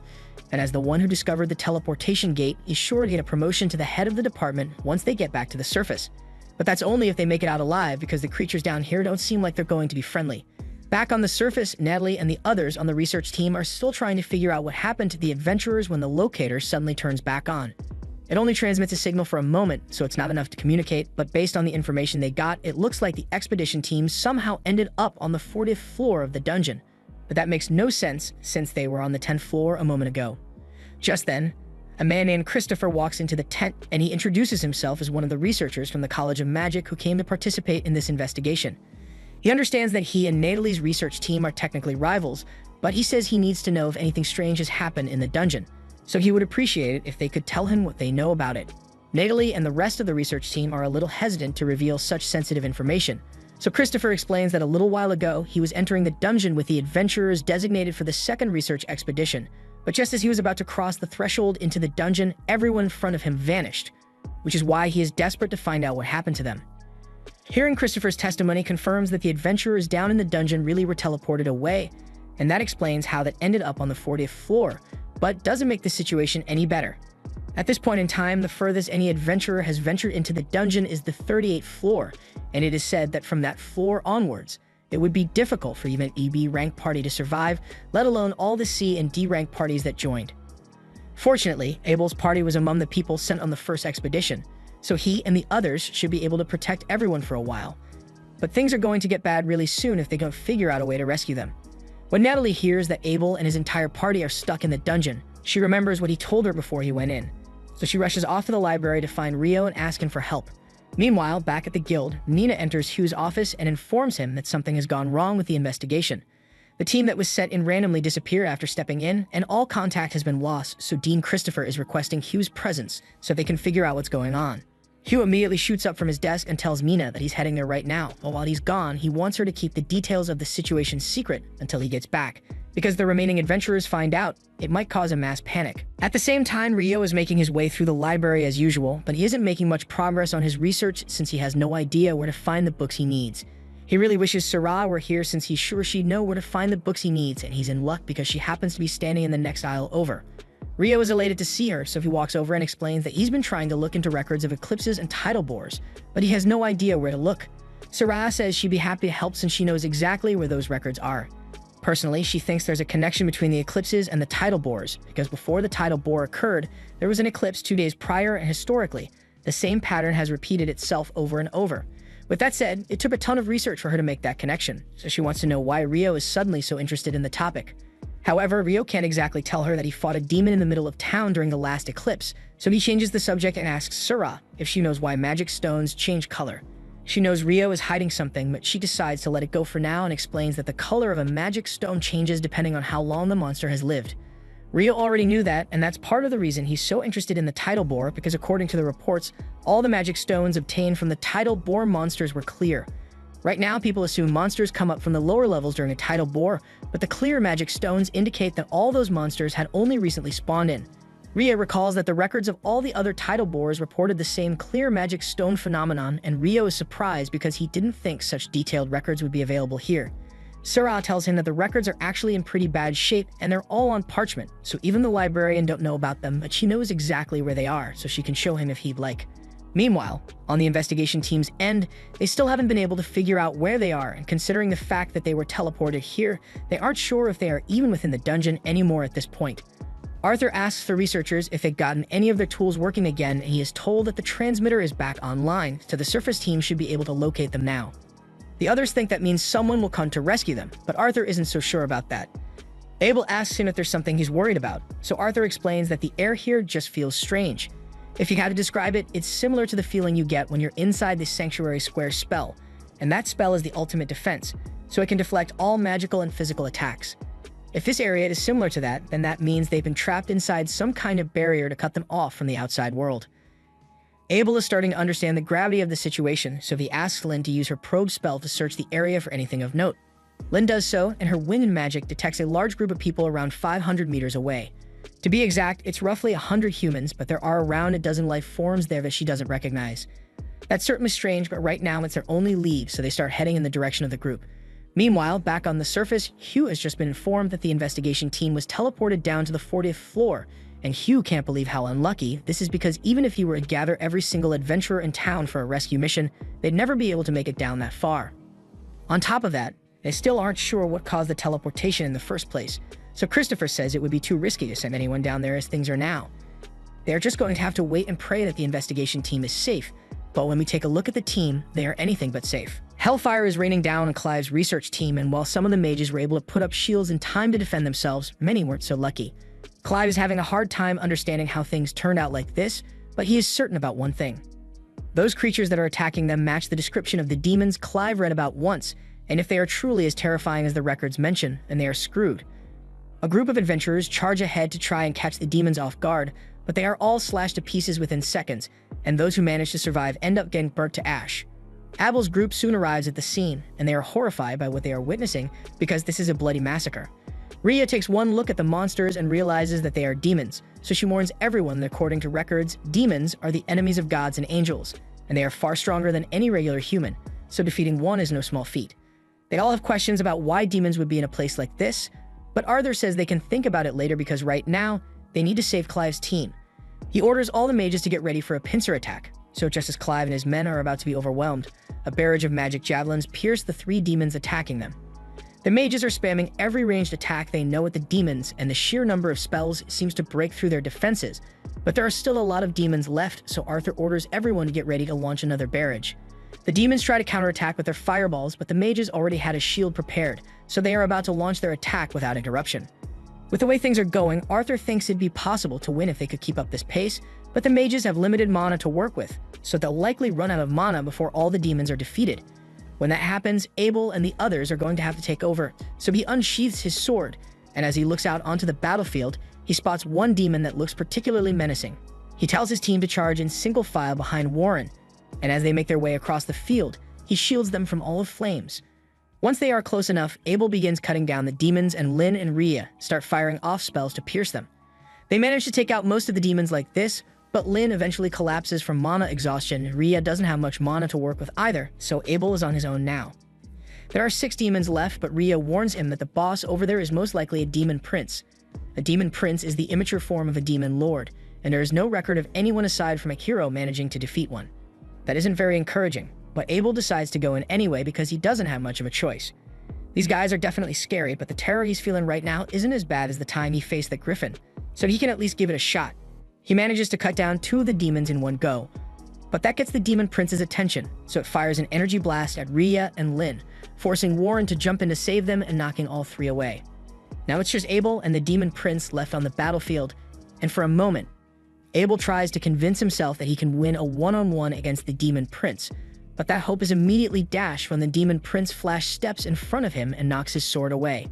And as the one who discovered the teleportation gate, he's sure to get a promotion to the head of the department once they get back to the surface. But that's only if they make it out alive, because the creatures down here don't seem like they're going to be friendly. Back on the surface, Natalie and the others on the research team are still trying to figure out what happened to the adventurers when the locator suddenly turns back on. It only transmits a signal for a moment, so it's not enough to communicate, but based on the information they got, it looks like the expedition team somehow ended up on the 40th floor of the dungeon. But that makes no sense since they were on the 10th floor a moment ago. Just then, a man named Christopher walks into the tent, and he introduces himself as one of the researchers from the College of Magic who came to participate in this investigation. He understands that he and Natalie's research team are technically rivals, but he says he needs to know if anything strange has happened in the dungeon, so he would appreciate it if they could tell him what they know about it. Natalie and the rest of the research team are a little hesitant to reveal such sensitive information, so Christopher explains that a little while ago he was entering the dungeon with the adventurers designated for the 2nd research expedition, but just as he was about to cross the threshold into the dungeon, everyone in front of him vanished, which is why he is desperate to find out what happened to them. Hearing Christopher's testimony confirms that the adventurers down in the dungeon really were teleported away, and that explains how that ended up on the 40th floor, but doesn't make the situation any better. At this point in time, the furthest any adventurer has ventured into the dungeon is the 38th floor, and it is said that from that floor onwards, it would be difficult for even an EB rank party to survive, let alone all the C and D rank parties that joined. Fortunately, Abel's party was among the people sent on the first expedition, so he and the others should be able to protect everyone for a while. But things are going to get bad really soon if they don't figure out a way to rescue them. When Natalie hears that Abel and his entire party are stuck in the dungeon, she remembers what he told her before he went in. So she rushes off to the library to find Rio and ask him for help. Meanwhile, back at the guild, Nina enters Hugh's office and informs him that something has gone wrong with the investigation. The team that was sent in randomly disappear after stepping in, and all contact has been lost, so Dean Christopher is requesting Hugh's presence so they can figure out what's going on. Hugh immediately shoots up from his desk and tells Mina that he's heading there right now, but while he's gone, he wants her to keep the details of the situation secret until he gets back, because the remaining adventurers find out, it might cause a mass panic. At the same time, Rio is making his way through the library as usual, but he isn't making much progress on his research since he has no idea where to find the books he needs. He really wishes Sarah were here since he's sure she'd know where to find the books he needs, and he's in luck because she happens to be standing in the next aisle over. Rio is elated to see her, so he walks over and explains that he's been trying to look into records of eclipses and tidal bores, but he has no idea where to look. Sarah says she'd be happy to help since she knows exactly where those records are. Personally, she thinks there's a connection between the eclipses and the tidal bores, because before the tidal bore occurred, there was an eclipse 2 days prior, and historically, the same pattern has repeated itself over and over. With that said, it took a ton of research for her to make that connection, so she wants to know why Rio is suddenly so interested in the topic. However, Rio can't exactly tell her that he fought a demon in the middle of town during the last eclipse, so he changes the subject and asks Sarah if she knows why magic stones change color. She knows Rio is hiding something, but she decides to let it go for now and explains that the color of a magic stone changes depending on how long the monster has lived. Rio already knew that, and that's part of the reason he's so interested in the tidal bore, because according to the reports, all the magic stones obtained from the tidal bore monsters were clear. Right now, people assume monsters come up from the lower levels during a tidal bore, but the clear magic stones indicate that all those monsters had only recently spawned in. Ria recalls that the records of all the other tidal bores reported the same clear magic stone phenomenon, and Rio is surprised because he didn't think such detailed records would be available here. Surah tells him that the records are actually in pretty bad shape and they're all on parchment, so even the librarian don't know about them, but she knows exactly where they are, so she can show him if he'd like. Meanwhile, on the investigation team's end, they still haven't been able to figure out where they are, and considering the fact that they were teleported here, they aren't sure if they are even within the dungeon anymore at this point. Arthur asks the researchers if they've gotten any of their tools working again, and he is told that the transmitter is back online, so the surface team should be able to locate them now. The others think that means someone will come to rescue them, but Arthur isn't so sure about that. Abel asks him if there's something he's worried about, so Arthur explains that the air here just feels strange. If you had to describe it, it's similar to the feeling you get when you're inside the Sanctuary Square spell, and that spell is the ultimate defense, so it can deflect all magical and physical attacks. If this area is similar to that, then that means they've been trapped inside some kind of barrier to cut them off from the outside world. Abel is starting to understand the gravity of the situation, so he asks Lynn to use her probe spell to search the area for anything of note. Lynn does so, and her wind magic detects a large group of people around 500 meters away. To be exact, it's roughly 100 humans, but there are around a dozen life forms there that she doesn't recognize. That's certainly strange, but right now it's their only lead, so they start heading in the direction of the group. Meanwhile, back on the surface, Hugh has just been informed that the investigation team was teleported down to the 40th floor, and Hugh can't believe how unlucky. This is because even if he were to gather every single adventurer in town for a rescue mission, they'd never be able to make it down that far. On top of that, they still aren't sure what caused the teleportation in the first place, so Christopher says it would be too risky to send anyone down there as things are now. They're just going to have to wait and pray that the investigation team is safe, but when we take a look at the team, they are anything but safe. Hellfire is raining down on Clive's research team, and while some of the mages were able to put up shields in time to defend themselves, many weren't so lucky. Clive is having a hard time understanding how things turned out like this, but he is certain about one thing. Those creatures that are attacking them match the description of the demons Clive read about once, and if they are truly as terrifying as the records mention, then they are screwed. A group of adventurers charge ahead to try and catch the demons off guard, but they are all slashed to pieces within seconds, and those who manage to survive end up getting burnt to ash. Abel's group soon arrives at the scene, and they are horrified by what they are witnessing because this is a bloody massacre. Ria takes one look at the monsters and realizes that they are demons, so she warns everyone that according to records, demons are the enemies of gods and angels, and they are far stronger than any regular human, so defeating one is no small feat. They all have questions about why demons would be in a place like this, but Arthur says they can think about it later because right now, they need to save Clive's team. He orders all the mages to get ready for a pincer attack, so just as Clive and his men are about to be overwhelmed, a barrage of magic javelins pierce the three demons attacking them. The mages are spamming every ranged attack they know at the demons, and the sheer number of spells seems to break through their defenses, but there are still a lot of demons left, so Arthur orders everyone to get ready to launch another barrage. The demons try to counterattack with their fireballs, but the mages already had a shield prepared, so they are about to launch their attack without interruption. With the way things are going, Arthur thinks it'd be possible to win if they could keep up this pace, but the mages have limited mana to work with, so they'll likely run out of mana before all the demons are defeated. When that happens, Abel and the others are going to have to take over, so he unsheaths his sword, and as he looks out onto the battlefield, he spots one demon that looks particularly menacing. He tells his team to charge in single file behind Warren, and as they make their way across the field, he shields them from all of flames. Once they are close enough, Abel begins cutting down the demons, and Lynn and Ria start firing off spells to pierce them. They manage to take out most of the demons like this, but Lynn eventually collapses from mana exhaustion. Ria doesn't have much mana to work with either, so Abel is on his own now. There are 6 demons left, but Ria warns him that the boss over there is most likely a demon prince. A demon prince is the immature form of a demon lord, and there is no record of anyone aside from a hero managing to defeat one. That isn't very encouraging, but Abel decides to go in anyway because he doesn't have much of a choice. These guys are definitely scary, but the terror he's feeling right now isn't as bad as the time he faced the griffin, so he can at least give it a shot. He manages to cut down 2 of the demons in one go, but that gets the demon prince's attention, so it fires an energy blast at Ria and Lynn, forcing Warren to jump in to save them and knocking all 3 away. Now it's just Abel and the demon prince left on the battlefield, and for a moment, Abel tries to convince himself that he can win a one-on-one against the demon prince, but that hope is immediately dashed when the demon prince flash steps in front of him and knocks his sword away.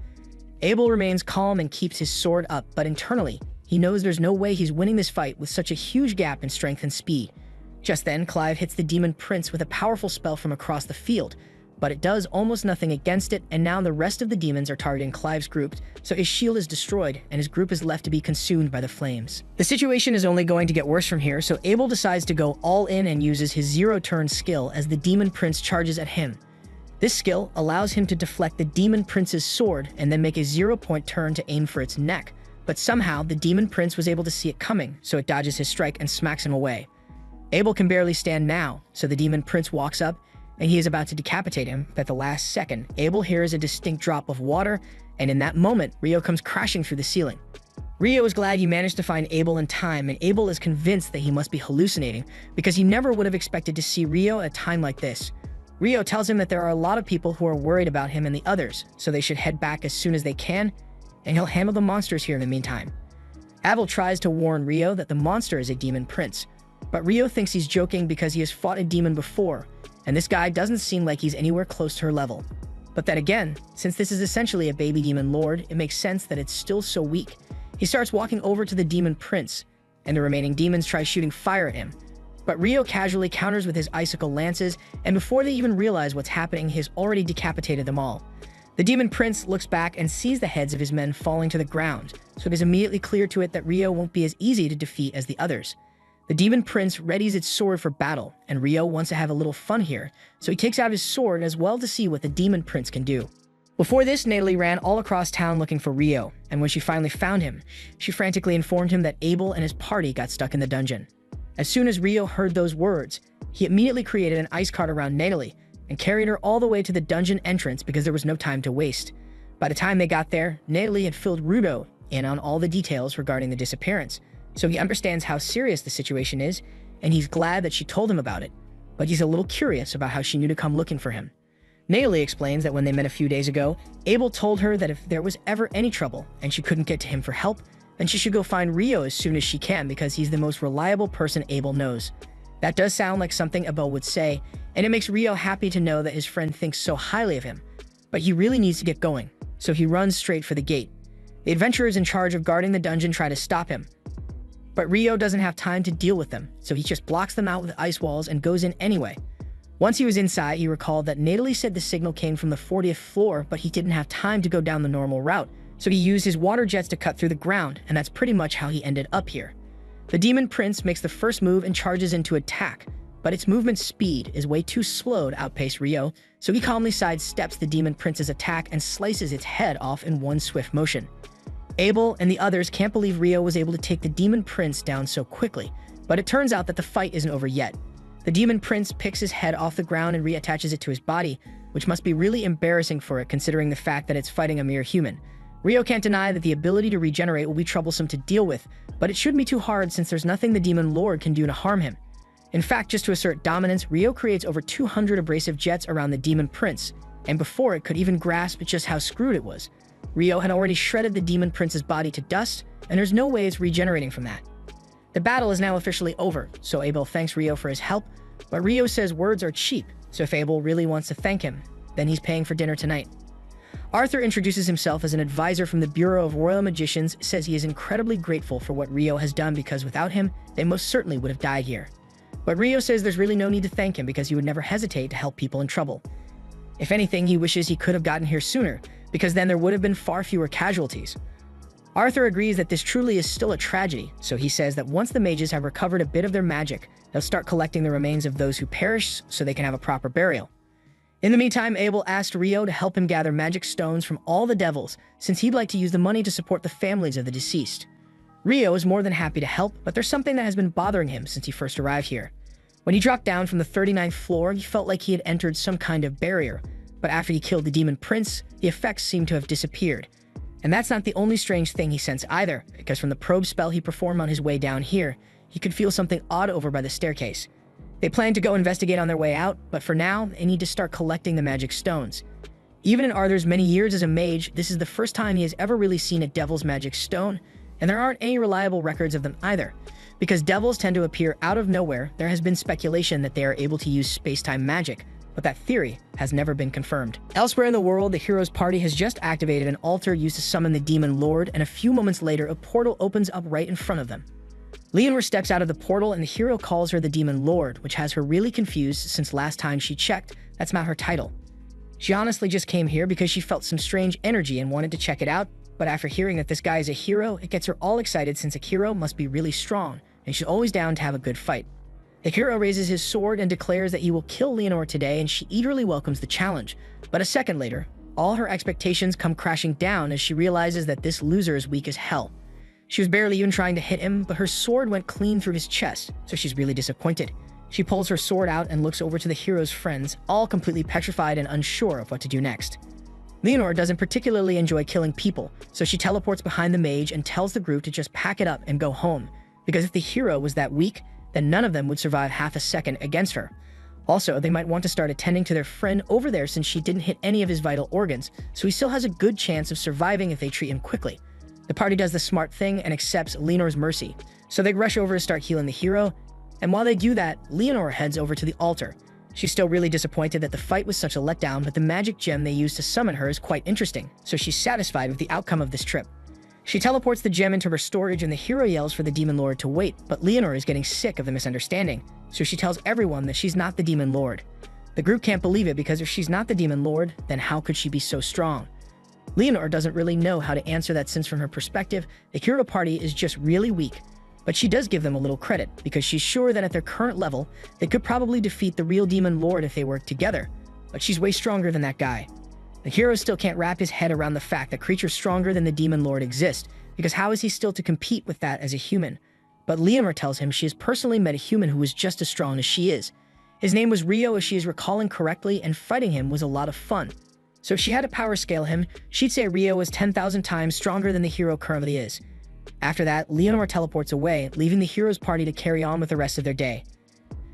Abel remains calm and keeps his sword up, but internally, he knows there's no way he's winning this fight with such a huge gap in strength and speed. Just then, Clive hits the demon prince with a powerful spell from across the field, but it does almost nothing against it, and now the rest of the demons are targeting Clive's group, so his shield is destroyed, and his group is left to be consumed by the flames. The situation is only going to get worse from here, so Abel decides to go all in and uses his zero-turn skill as the Demon Prince charges at him. This skill allows him to deflect the Demon Prince's sword and then make a 0-point turn to aim for its neck, but somehow the Demon Prince was able to see it coming, so it dodges his strike and smacks him away. Abel can barely stand now, so the Demon Prince walks up, and he is about to decapitate him, but at the last second, Abel hears a distinct drop of water, and in that moment, Rio comes crashing through the ceiling. Rio is glad he managed to find Abel in time, and Abel is convinced that he must be hallucinating, because he never would have expected to see Rio at a time like this. Rio tells him that there are a lot of people who are worried about him and the others, so they should head back as soon as they can, and he'll handle the monsters here in the meantime. Abel tries to warn Rio that the monster is a Demon Prince, but Rio thinks he's joking because he has fought a demon before, and this guy doesn't seem like he's anywhere close to her level. But then again, since this is essentially a baby demon lord, it makes sense that it's still so weak. He starts walking over to the Demon Prince, and the remaining demons try shooting fire at him. But Rio casually counters with his icicle lances, and before they even realize what's happening, he's already decapitated them all. The Demon Prince looks back and sees the heads of his men falling to the ground, so it is immediately clear to it that Rio won't be as easy to defeat as the others. The Demon Prince readies its sword for battle, and Rio wants to have a little fun here, so he takes out his sword as well to see what the Demon Prince can do. Before this, Natalie ran all across town looking for Rio, and when she finally found him, she frantically informed him that Abel and his party got stuck in the dungeon. As soon as Rio heard those words, he immediately created an ice cart around Natalie and carried her all the way to the dungeon entrance because there was no time to waste. By the time they got there, Natalie had filled Rio in on all the details regarding the disappearance, so he understands how serious the situation is, and he's glad that she told him about it, but he's a little curious about how she knew to come looking for him. Natalie explains that when they met a few days ago, Abel told her that if there was ever any trouble and she couldn't get to him for help, then she should go find Rio as soon as she can because he's the most reliable person Abel knows. That does sound like something Abel would say, and it makes Rio happy to know that his friend thinks so highly of him, but he really needs to get going, so he runs straight for the gate. The adventurers in charge of guarding the dungeon try to stop him, but Rio doesn't have time to deal with them, so he just blocks them out with ice walls and goes in anyway. Once he was inside, he recalled that Natalie said the signal came from the 40th floor, but he didn't have time to go down the normal route, so he used his water jets to cut through the ground, and that's pretty much how he ended up here. The Demon Prince makes the first move and charges into attack, but its movement speed is way too slow to outpace Rio, so he calmly sidesteps the Demon Prince's attack and slices its head off in one swift motion. Abel and the others can't believe Rio was able to take the Demon Prince down so quickly, but it turns out that the fight isn't over yet. The Demon Prince picks his head off the ground and reattaches it to his body, which must be really embarrassing for it considering the fact that it's fighting a mere human. Rio can't deny that the ability to regenerate will be troublesome to deal with, but it shouldn't be too hard since there's nothing the Demon Lord can do to harm him. In fact, just to assert dominance, Rio creates over 200 abrasive jets around the Demon Prince, and before it could even grasp just how screwed it was, Rio had already shredded the Demon Prince's body to dust, and there's no way it's regenerating from that. The battle is now officially over, so Abel thanks Rio for his help, but Rio says words are cheap, so if Abel really wants to thank him, then he's paying for dinner tonight. Arthur introduces himself as an advisor from the Bureau of Royal Magicians, says he is incredibly grateful for what Rio has done because without him, they most certainly would have died here. But Rio says there's really no need to thank him because he would never hesitate to help people in trouble. If anything, he wishes he could have gotten here sooner, because then there would have been far fewer casualties. Arthur agrees that this truly is still a tragedy, so he says that once the mages have recovered a bit of their magic, they'll start collecting the remains of those who perished so they can have a proper burial. In the meantime, Abel asked Rio to help him gather magic stones from all the devils, since he'd like to use the money to support the families of the deceased. Rio is more than happy to help, but there's something that has been bothering him since he first arrived here. When he dropped down from the 39th floor, he felt like he had entered some kind of barrier, but after he killed the Demon Prince, the effects seemed to have disappeared. And that's not the only strange thing he sensed either, because from the probe spell he performed on his way down here, he could feel something odd over by the staircase. They plan to go investigate on their way out, but for now, they need to start collecting the magic stones. Even in Arthur's many years as a mage, this is the first time he has ever really seen a devil's magic stone, and there aren't any reliable records of them either. Because devils tend to appear out of nowhere, there has been speculation that they are able to use space-time magic, but that theory has never been confirmed. Elsewhere in the world, the hero's party has just activated an altar used to summon the Demon Lord, and a few moments later, a portal opens up right in front of them. Leonor steps out of the portal, and the hero calls her the Demon Lord, which has her really confused since last time she checked, that's not her title. She honestly just came here because she felt some strange energy and wanted to check it out, but after hearing that this guy is a hero, it gets her all excited since a hero must be really strong, and she's always down to have a good fight. The hero raises his sword and declares that he will kill Leonor today, and she eagerly welcomes the challenge. But a second later, all her expectations come crashing down as she realizes that this loser is weak as hell. She was barely even trying to hit him, but her sword went clean through his chest, so she's really disappointed. She pulls her sword out and looks over to the hero's friends, all completely petrified and unsure of what to do next. Leonor doesn't particularly enjoy killing people, so she teleports behind the mage and tells the group to just pack it up and go home, because if the hero was that weak, then none of them would survive half a second against her. Also, they might want to start attending to their friend over there since she didn't hit any of his vital organs, so he still has a good chance of surviving if they treat him quickly. The party does the smart thing and accepts Leonor's mercy, so they rush over to start healing the hero, and while they do that, Leonor heads over to the altar. She's still really disappointed that the fight was such a letdown, but the magic gem they used to summon her is quite interesting, so she's satisfied with the outcome of this trip. She teleports the gem into her storage and the hero yells for the Demon Lord to wait, but Leonor is getting sick of the misunderstanding, so she tells everyone that she's not the Demon Lord. The group can't believe it because if she's not the Demon Lord, then how could she be so strong? Leonor doesn't really know how to answer that since from her perspective, the hero party is just really weak. But she does give them a little credit, because she's sure that at their current level, they could probably defeat the real Demon Lord if they worked together. But she's way stronger than that guy. The hero still can't wrap his head around the fact that creatures stronger than the Demon Lord exist, because how is he still to compete with that as a human? But Leonor tells him she has personally met a human who was just as strong as she is. His name was Rio, if she is recalling correctly, and fighting him was a lot of fun. So if she had to power scale him, she'd say Rio was 10,000 times stronger than the hero currently is. After that, Leonor teleports away, leaving the hero's party to carry on with the rest of their day.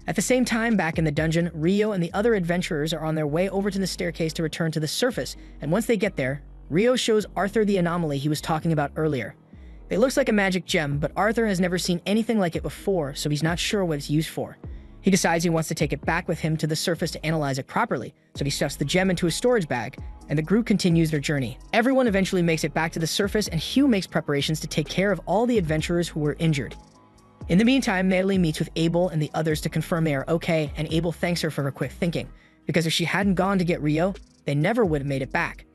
At the same time, back in the dungeon, Rio and the other adventurers are on their way over to the staircase to return to the surface, and once they get there, Rio shows Arthur the anomaly he was talking about earlier. It looks like a magic gem, but Arthur has never seen anything like it before, so he's not sure what it's used for. He decides he wants to take it back with him to the surface to analyze it properly, so he stuffs the gem into a storage bag, and the group continues their journey. Everyone eventually makes it back to the surface, and Hugh makes preparations to take care of all the adventurers who were injured. In the meantime, Natalie meets with Abel and the others to confirm they are okay, and Abel thanks her for her quick thinking, because if she hadn't gone to get Rio, they never would have made it back.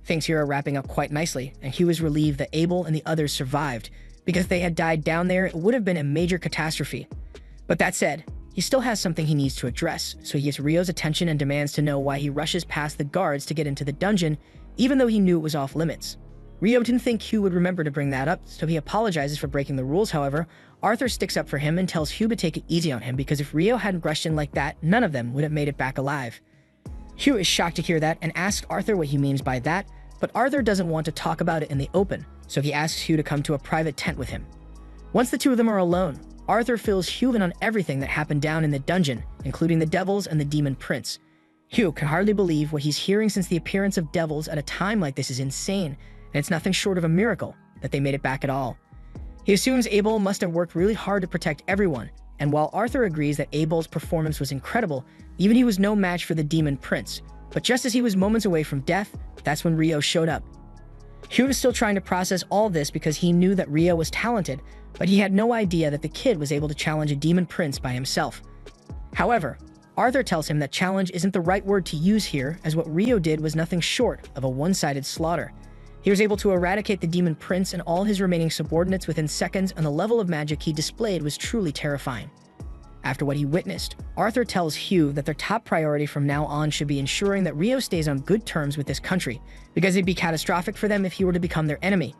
Things here are wrapping up quite nicely, and Hugh is relieved that Abel and the others survived, because if they had died down there, it would have been a major catastrophe. But that said, he still has something he needs to address, so he gets Rio's attention and demands to know why he rushes past the guards to get into the dungeon, even though he knew it was off limits. Rio didn't think Hugh would remember to bring that up, so he apologizes for breaking the rules. However, Arthur sticks up for him and tells Hugh to take it easy on him because if Rio hadn't rushed in like that, none of them would have made it back alive. Hugh is shocked to hear that and asks Arthur what he means by that, but Arthur doesn't want to talk about it in the open, so he asks Hugh to come to a private tent with him. Once the two of them are alone, Arthur fills Hugh in on everything that happened down in the dungeon, including the devils and the demon prince. Hugh can hardly believe what he's hearing since the appearance of devils at a time like this is insane, and it's nothing short of a miracle that they made it back at all. He assumes Abel must have worked really hard to protect everyone, and while Arthur agrees that Abel's performance was incredible, even he was no match for the demon prince. But just as he was moments away from death, that's when Rio showed up. Hugh was still trying to process all this because he knew that Rio was talented, but he had no idea that the kid was able to challenge a demon prince by himself. However, Arthur tells him that challenge isn't the right word to use here, as what Rio did was nothing short of a one-sided slaughter. He was able to eradicate the demon prince and all his remaining subordinates within seconds, and the level of magic he displayed was truly terrifying. After what he witnessed, Arthur tells Hugh that their top priority from now on should be ensuring that Rio stays on good terms with this country, because it'd be catastrophic for them if he were to become their enemy.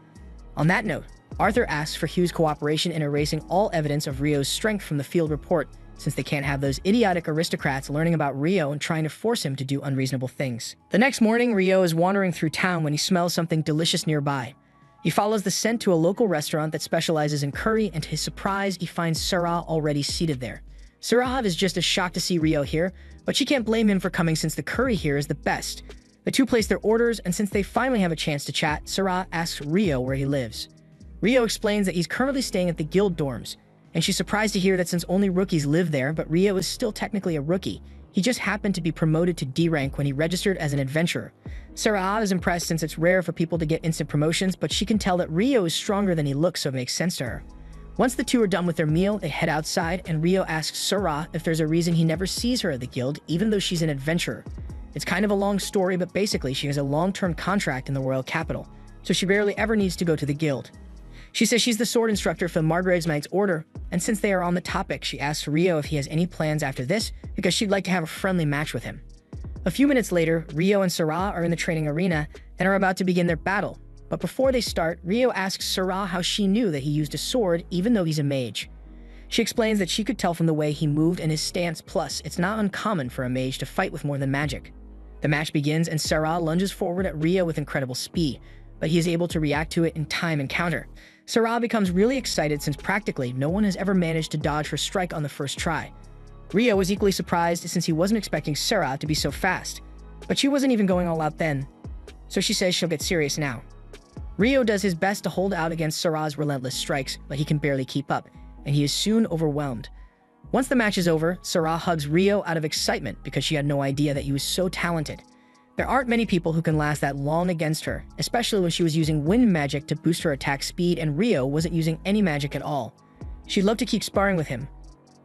On that note, Arthur asks for Hugh's cooperation in erasing all evidence of Rio's strength from the field report, since they can't have those idiotic aristocrats learning about Rio and trying to force him to do unreasonable things. The next morning, Rio is wandering through town when he smells something delicious nearby. He follows the scent to a local restaurant that specializes in curry, and to his surprise, he finds Sarah already seated there. Sarah is just as shocked to see Rio here, but she can't blame him for coming since the curry here is the best. The two place their orders, and since they finally have a chance to chat, Sarah asks Rio where he lives. Rio explains that he's currently staying at the guild dorms, and she's surprised to hear that since only rookies live there, but Rio is still technically a rookie. He just happened to be promoted to D rank when he registered as an adventurer. Sarah is impressed since it's rare for people to get instant promotions, but she can tell that Rio is stronger than he looks, so it makes sense to her. Once the two are done with their meal, they head outside, and Rio asks Sarah if there's a reason he never sees her at the guild, even though she's an adventurer. It's kind of a long story, but basically she has a long-term contract in the royal capital, so she barely ever needs to go to the guild. She says she's the sword instructor for the Margrave's Knight's Order, and since they are on the topic, she asks Rio if he has any plans after this because she'd like to have a friendly match with him. A few minutes later, Rio and Sarah are in the training arena and are about to begin their battle. But before they start, Rio asks Sarah how she knew that he used a sword even though he's a mage. She explains that she could tell from the way he moved and his stance, plus it's not uncommon for a mage to fight with more than magic. The match begins and Sarah lunges forward at Rio with incredible speed, but he is able to react to it in time and counter. Sarah becomes really excited since practically no one has ever managed to dodge her strike on the first try. Rio was equally surprised since he wasn't expecting Sarah to be so fast, but she wasn't even going all out then, so she says she'll get serious now. Rio does his best to hold out against Sarah's relentless strikes, but he can barely keep up, and he is soon overwhelmed. Once the match is over, Sarah hugs Rio out of excitement because she had no idea that he was so talented. There aren't many people who can last that long against her, especially when she was using wind magic to boost her attack speed and Rio wasn't using any magic at all. She'd love to keep sparring with him,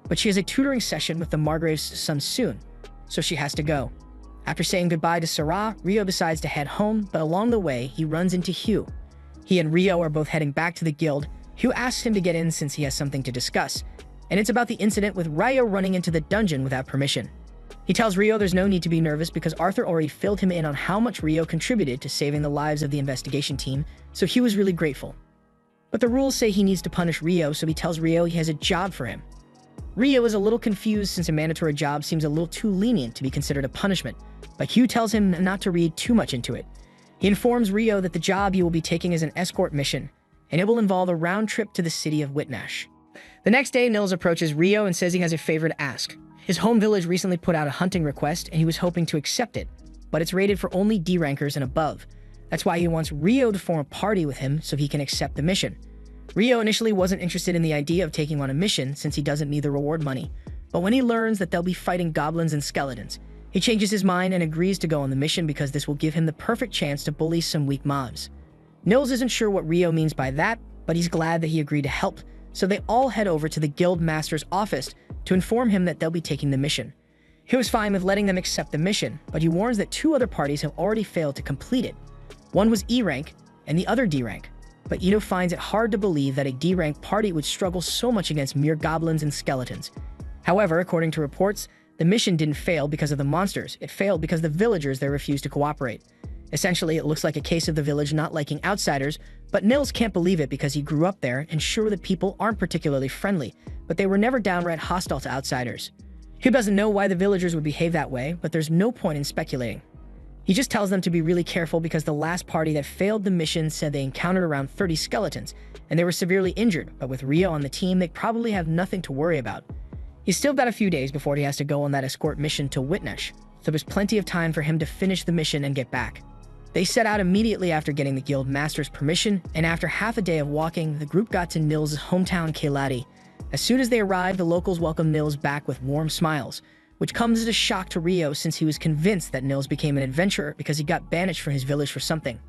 but she has a tutoring session with the Margrave's son soon, so she has to go. After saying goodbye to Sarah, Rio decides to head home, but along the way, he runs into Hugh. He and Rio are both heading back to the guild. Hugh asks him to get in since he has something to discuss, and it's about the incident with Rio running into the dungeon without permission. He tells Rio there's no need to be nervous because Arthur already filled him in on how much Rio contributed to saving the lives of the investigation team, so Hugh is really grateful. But the rules say he needs to punish Rio, so he tells Rio he has a job for him. Rio is a little confused since a mandatory job seems a little too lenient to be considered a punishment, but Hugh tells him not to read too much into it. He informs Rio that the job he will be taking is an escort mission, and it will involve a round trip to the city of Whitnash. The next day, Nils approaches Rio and says he has a favor to ask. His home village recently put out a hunting request, and he was hoping to accept it, but it's rated for only D rankers and above. That's why he wants Rio to form a party with him so he can accept the mission. Rio initially wasn't interested in the idea of taking on a mission since he doesn't need the reward money, but when he learns that they'll be fighting goblins and skeletons, he changes his mind and agrees to go on the mission because this will give him the perfect chance to bully some weak mobs. Nils isn't sure what Rio means by that, but he's glad that he agreed to help, so they all head over to the guild master's office to inform him that they'll be taking the mission. He was fine with letting them accept the mission, but he warns that 2 other parties have already failed to complete it. One was E rank and the other D rank, but Ito finds it hard to believe that a D rank party would struggle so much against mere goblins and skeletons. However, according to reports, the mission didn't fail because of the monsters, it failed because the villagers there refused to cooperate. Essentially, it looks like a case of the village not liking outsiders, but Nils can't believe it because he grew up there and sure the people aren't particularly friendly, but they were never downright hostile to outsiders. He doesn't know why the villagers would behave that way, but there's no point in speculating. He just tells them to be really careful because the last party that failed the mission said they encountered around 30 skeletons, and they were severely injured, but with Rio on the team, they probably have nothing to worry about. He's still got a few days before he has to go on that escort mission to Whitnash, so there's plenty of time for him to finish the mission and get back. They set out immediately after getting the guild master's permission, and after half a day of walking, the group got to Nils' hometown Kailati. As soon as they arrived, the locals welcomed Nils back with warm smiles, which comes as a shock to Rio since he was convinced that Nils became an adventurer because he got banished from his village for something.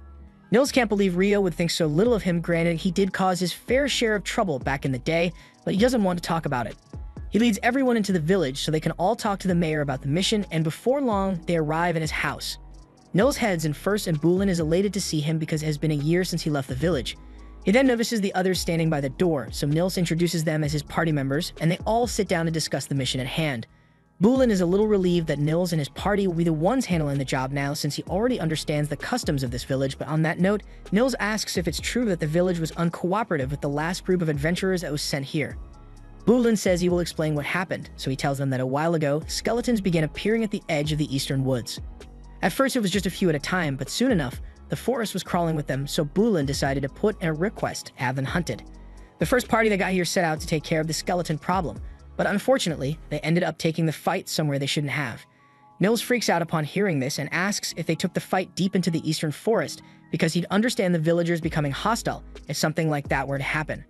Nils can't believe Rio would think so little of him, granted he did cause his fair share of trouble back in the day, but he doesn't want to talk about it. He leads everyone into the village so they can all talk to the mayor about the mission, and before long, they arrive at his house. Nils heads in first and Bulin is elated to see him because it has been a year since he left the village. He then notices the others standing by the door, so Nils introduces them as his party members, and they all sit down to discuss the mission at hand. Bulin is a little relieved that Nils and his party will be the ones handling the job now since he already understands the customs of this village, but on that note, Nils asks if it's true that the village was uncooperative with the last group of adventurers that was sent here. Bulin says he will explain what happened, so he tells them that a while ago, skeletons began appearing at the edge of the eastern woods. At first it was just a few at a time, but soon enough, the forest was crawling with them, so Bulin decided to put in a request to have them hunted. The first party that got here set out to take care of the skeleton problem, but unfortunately, they ended up taking the fight somewhere they shouldn't have. Nils freaks out upon hearing this and asks if they took the fight deep into the eastern forest because he'd understand the villagers becoming hostile if something like that were to happen.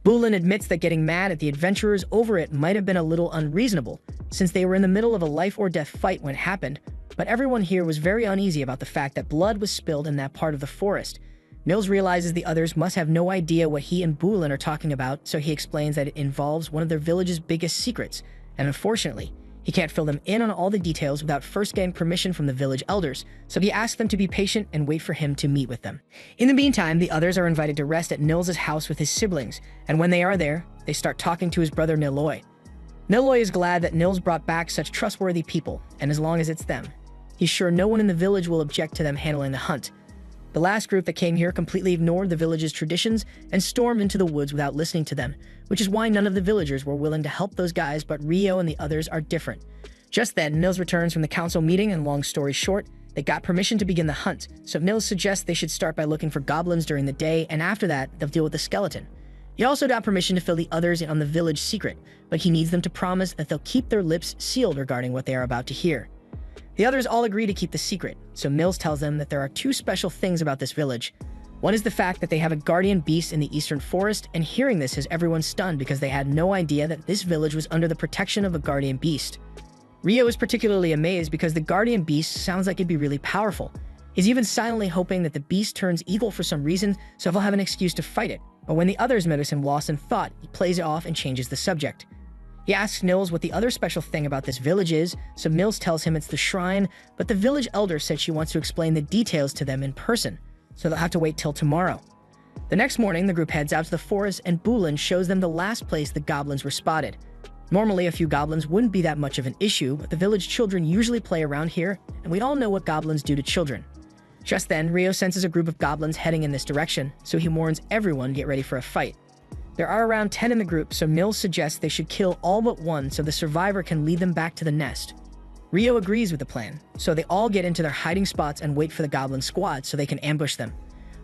Bulin admits that getting mad at the adventurers over it might have been a little unreasonable, since they were in the middle of a life-or-death fight when it happened, but everyone here was very uneasy about the fact that blood was spilled in that part of the forest. Nils realizes the others must have no idea what he and Bulin are talking about, so he explains that it involves one of their village's biggest secrets, and unfortunately, He can't fill them in on all the details without first getting permission from the village elders, so he asks them to be patient and wait for him to meet with them. In the meantime, the others are invited to rest at Nils' house with his siblings, and when they are there, they start talking to his brother Niloy. Niloy is glad that Nils brought back such trustworthy people, and as long as it's them, he's sure no one in the village will object to them handling the hunt. The last group that came here completely ignored the village's traditions and stormed into the woods without listening to them, which is why none of the villagers were willing to help those guys, but Rio and the others are different. Just then, Nils returns from the council meeting, and long story short, they got permission to begin the hunt, so Nils suggests they should start by looking for goblins during the day, and after that, they'll deal with the skeleton. He also got permission to fill the others in on the village secret, but he needs them to promise that they'll keep their lips sealed regarding what they are about to hear. The others all agree to keep the secret, so Mills tells them that there are two special things about this village. One is the fact that they have a guardian beast in the eastern forest, and hearing this has everyone stunned because they had no idea that this village was under the protection of a guardian beast. Rio is particularly amazed because the guardian beast sounds like it'd be really powerful. He's even silently hoping that the beast turns evil for some reason, so he'll have an excuse to fight it. But when the others notice him lost in thought, he plays it off and changes the subject. He asks Nils what the other special thing about this village is, so Nils tells him it's the shrine, but the village elder said she wants to explain the details to them in person, so they'll have to wait till tomorrow. The next morning, the group heads out to the forest, and Bulin shows them the last place the goblins were spotted. Normally, a few goblins wouldn't be that much of an issue, but the village children usually play around here, and we all know what goblins do to children. Just then, Rio senses a group of goblins heading in this direction, so he warns everyone to get ready for a fight. There are around 10 in the group, so Mills suggests they should kill all but one so the survivor can lead them back to the nest. Rio agrees with the plan, so they all get into their hiding spots and wait for the goblin squad so they can ambush them.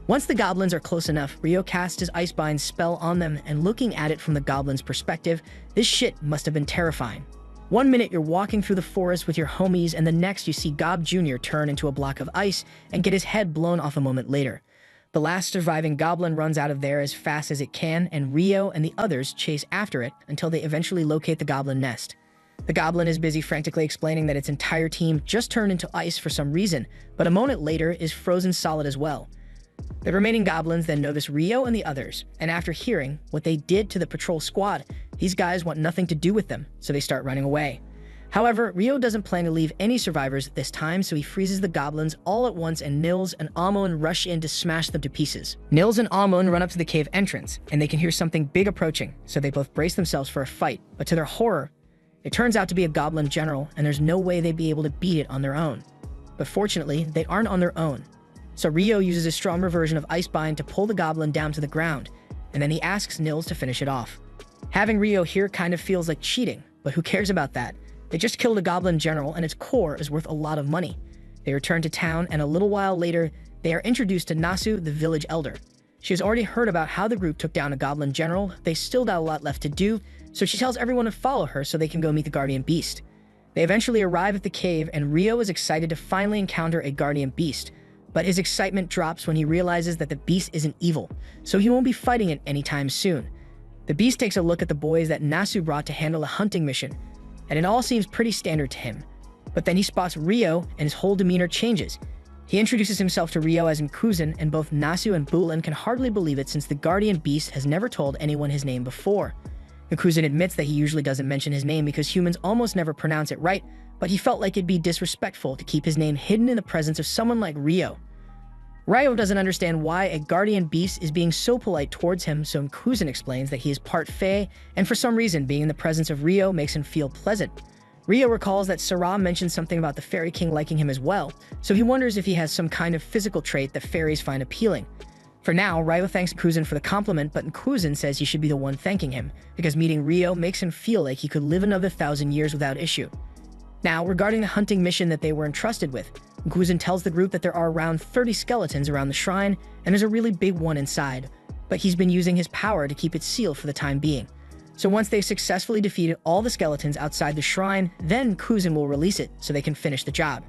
Once the goblins are close enough, Rio casts his Icebind spell on them, and looking at it from the goblin's perspective, this shit must have been terrifying. One minute you're walking through the forest with your homies, and the next you see Gob Jr. turn into a block of ice and get his head blown off a moment later. The last surviving goblin runs out of there as fast as it can, and Rio and the others chase after it until they eventually locate the goblin nest. The goblin is busy frantically explaining that its entire team just turned into ice for some reason, but a moment later is frozen solid as well. The remaining goblins then notice Rio and the others, and after hearing what they did to the patrol squad, these guys want nothing to do with them, so they start running away. However, Rio doesn't plan to leave any survivors this time, so he freezes the goblins all at once, and Nils and Amon rush in to smash them to pieces. Nils and Amon run up to the cave entrance, and they can hear something big approaching, so they both brace themselves for a fight, but to their horror, it turns out to be a goblin general, and there's no way they'd be able to beat it on their own. But fortunately, they aren't on their own. So Rio uses a stronger version of Icebind to pull the goblin down to the ground, and then he asks Nils to finish it off. Having Rio here kind of feels like cheating, but who cares about that? They just killed a goblin general, and its core is worth a lot of money. They return to town, and a little while later, they are introduced to Nasu, the village elder. She has already heard about how the group took down a goblin general. They still got a lot left to do, so she tells everyone to follow her so they can go meet the guardian beast. They eventually arrive at the cave, and Rio is excited to finally encounter a guardian beast, but his excitement drops when he realizes that the beast isn't evil, so he won't be fighting it anytime soon. The beast takes a look at the boys that Nasu brought to handle a hunting mission, and it all seems pretty standard to him. But then he spots Rio, and his whole demeanor changes. He introduces himself to Rio as Nkuzin, and both Nasu and Bulin can hardly believe it since the guardian beast has never told anyone his name before. Nkuzin admits that he usually doesn't mention his name because humans almost never pronounce it right, but he felt like it'd be disrespectful to keep his name hidden in the presence of someone like Rio. Rio doesn't understand why a guardian beast is being so polite towards him, so Nkuzin explains that he is part Fae, and for some reason, being in the presence of Rio makes him feel pleasant. Rio recalls that Sarah mentioned something about the Fairy King liking him as well, so he wonders if he has some kind of physical trait that fairies find appealing. For now, Rio thanks Nkuzin for the compliment, but Nkuzin says he should be the one thanking him, because meeting Rio makes him feel like he could live another 1,000 years without issue. Now, regarding the hunting mission that they were entrusted with, Nkuzin tells the group that there are around 30 skeletons around the shrine, and there's a really big one inside, but he's been using his power to keep it sealed for the time being. So once they've successfully defeated all the skeletons outside the shrine, then Nkuzin will release it so they can finish the job.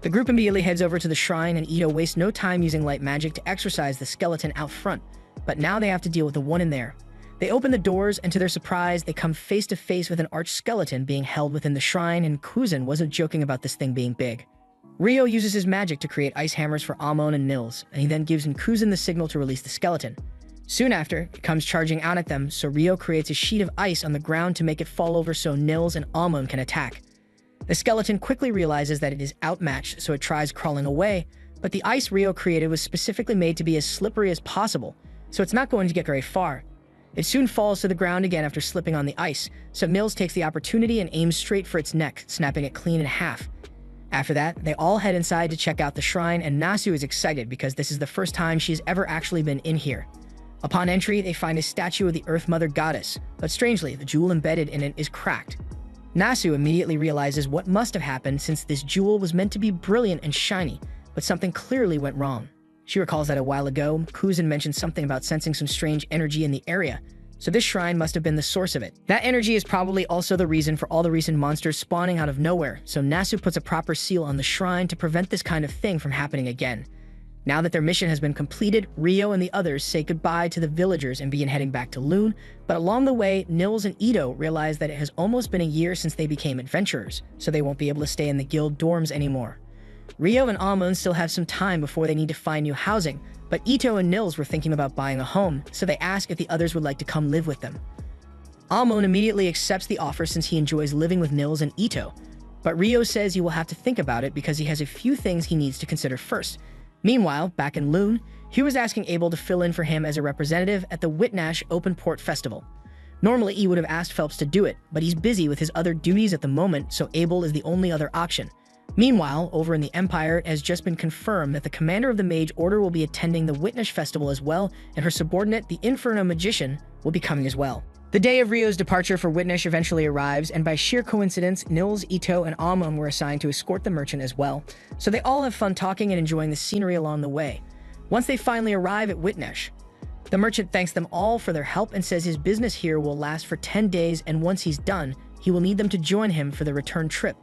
The group immediately heads over to the shrine, and Ito wastes no time using light magic to exorcise the skeleton out front, but now they have to deal with the one in there. They open the doors, and to their surprise, they come face to face with an arched skeleton being held within the shrine, and Nkuzin wasn't joking about this thing being big. Rio uses his magic to create ice hammers for Amon and Nils, and he then gives Nkuzin the signal to release the skeleton. Soon after, it comes charging out at them, so Rio creates a sheet of ice on the ground to make it fall over so Nils and Amon can attack. The skeleton quickly realizes that it is outmatched, so it tries crawling away, but the ice Rio created was specifically made to be as slippery as possible, so it's not going to get very far. It soon falls to the ground again after slipping on the ice, so Mills takes the opportunity and aims straight for its neck, snapping it clean in half. After that, they all head inside to check out the shrine, and Nasu is excited because this is the first time she's ever actually been in here. Upon entry, they find a statue of the Earth Mother Goddess, but strangely, the jewel embedded in it is cracked. Nasu immediately realizes what must have happened since this jewel was meant to be brilliant and shiny, but something clearly went wrong. She recalls that a while ago, Kuzan mentioned something about sensing some strange energy in the area, so this shrine must have been the source of it. That energy is probably also the reason for all the recent monsters spawning out of nowhere, so Nasu puts a proper seal on the shrine to prevent this kind of thing from happening again. Now that their mission has been completed, Rio and the others say goodbye to the villagers and begin heading back to Loon, but along the way, Nils and Ito realize that it has almost been a year since they became adventurers, so they won't be able to stay in the guild dorms anymore. Rio and Amon still have some time before they need to find new housing, but Ito and Nils were thinking about buying a home, so they ask if the others would like to come live with them. Amon immediately accepts the offer since he enjoys living with Nils and Ito, but Rio says he will have to think about it because he has a few things he needs to consider first. Meanwhile, back in Loon, Hugh was asking Abel to fill in for him as a representative at the Whitnash Open Port Festival. Normally, he would have asked Phelps to do it, but he's busy with his other duties at the moment, so Abel is the only other option. Meanwhile, over in the Empire, it has just been confirmed that the commander of the Mage Order will be attending the Whitnash Festival as well, and her subordinate, the Inferno Magician, will be coming as well. The day of Rio's departure for Whitnash eventually arrives, and by sheer coincidence, Nils, Ito, and Amon were assigned to escort the merchant as well, so they all have fun talking and enjoying the scenery along the way. Once they finally arrive at Whitnash, the merchant thanks them all for their help and says his business here will last for 10 days, and once he's done, he will need them to join him for the return trip.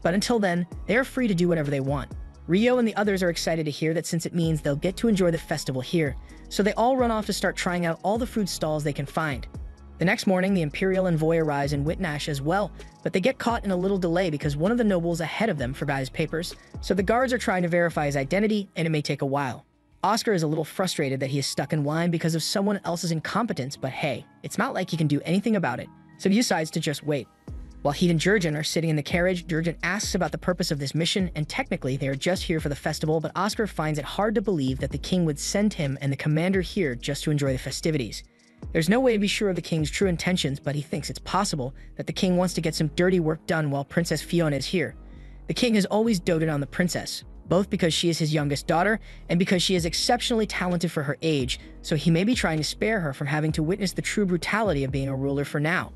But until then, they are free to do whatever they want. Rio and the others are excited to hear that since it means they'll get to enjoy the festival here, so they all run off to start trying out all the food stalls they can find. The next morning, the Imperial envoy arrives in Whitnash as well, but they get caught in a little delay because one of the nobles ahead of them forgot his papers, so the guards are trying to verify his identity, and it may take a while. Oscar is a little frustrated that he is stuck in line because of someone else's incompetence, but hey, it's not like he can do anything about it, so he decides to just wait. While he and Jurgen are sitting in the carriage, Jurgen asks about the purpose of this mission, and technically they are just here for the festival, but Oscar finds it hard to believe that the king would send him and the commander here just to enjoy the festivities. There's no way to be sure of the king's true intentions, but he thinks it's possible that the king wants to get some dirty work done while Princess Fiona is here. The king has always doted on the princess, both because she is his youngest daughter and because she is exceptionally talented for her age, so he may be trying to spare her from having to witness the true brutality of being a ruler for now.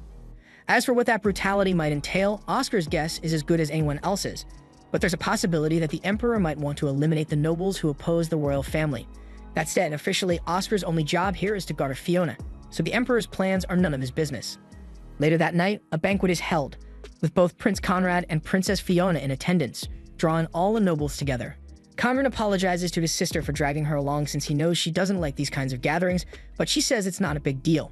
As for what that brutality might entail, Oscar's guess is as good as anyone else's, but there's a possibility that the emperor might want to eliminate the nobles who oppose the royal family. That said, officially, Oscar's only job here is to guard Fiona, so the emperor's plans are none of his business. Later that night, a banquet is held, with both Prince Conrad and Princess Fiona in attendance, drawing all the nobles together. Conrad apologizes to his sister for dragging her along since he knows she doesn't like these kinds of gatherings, but she says it's not a big deal.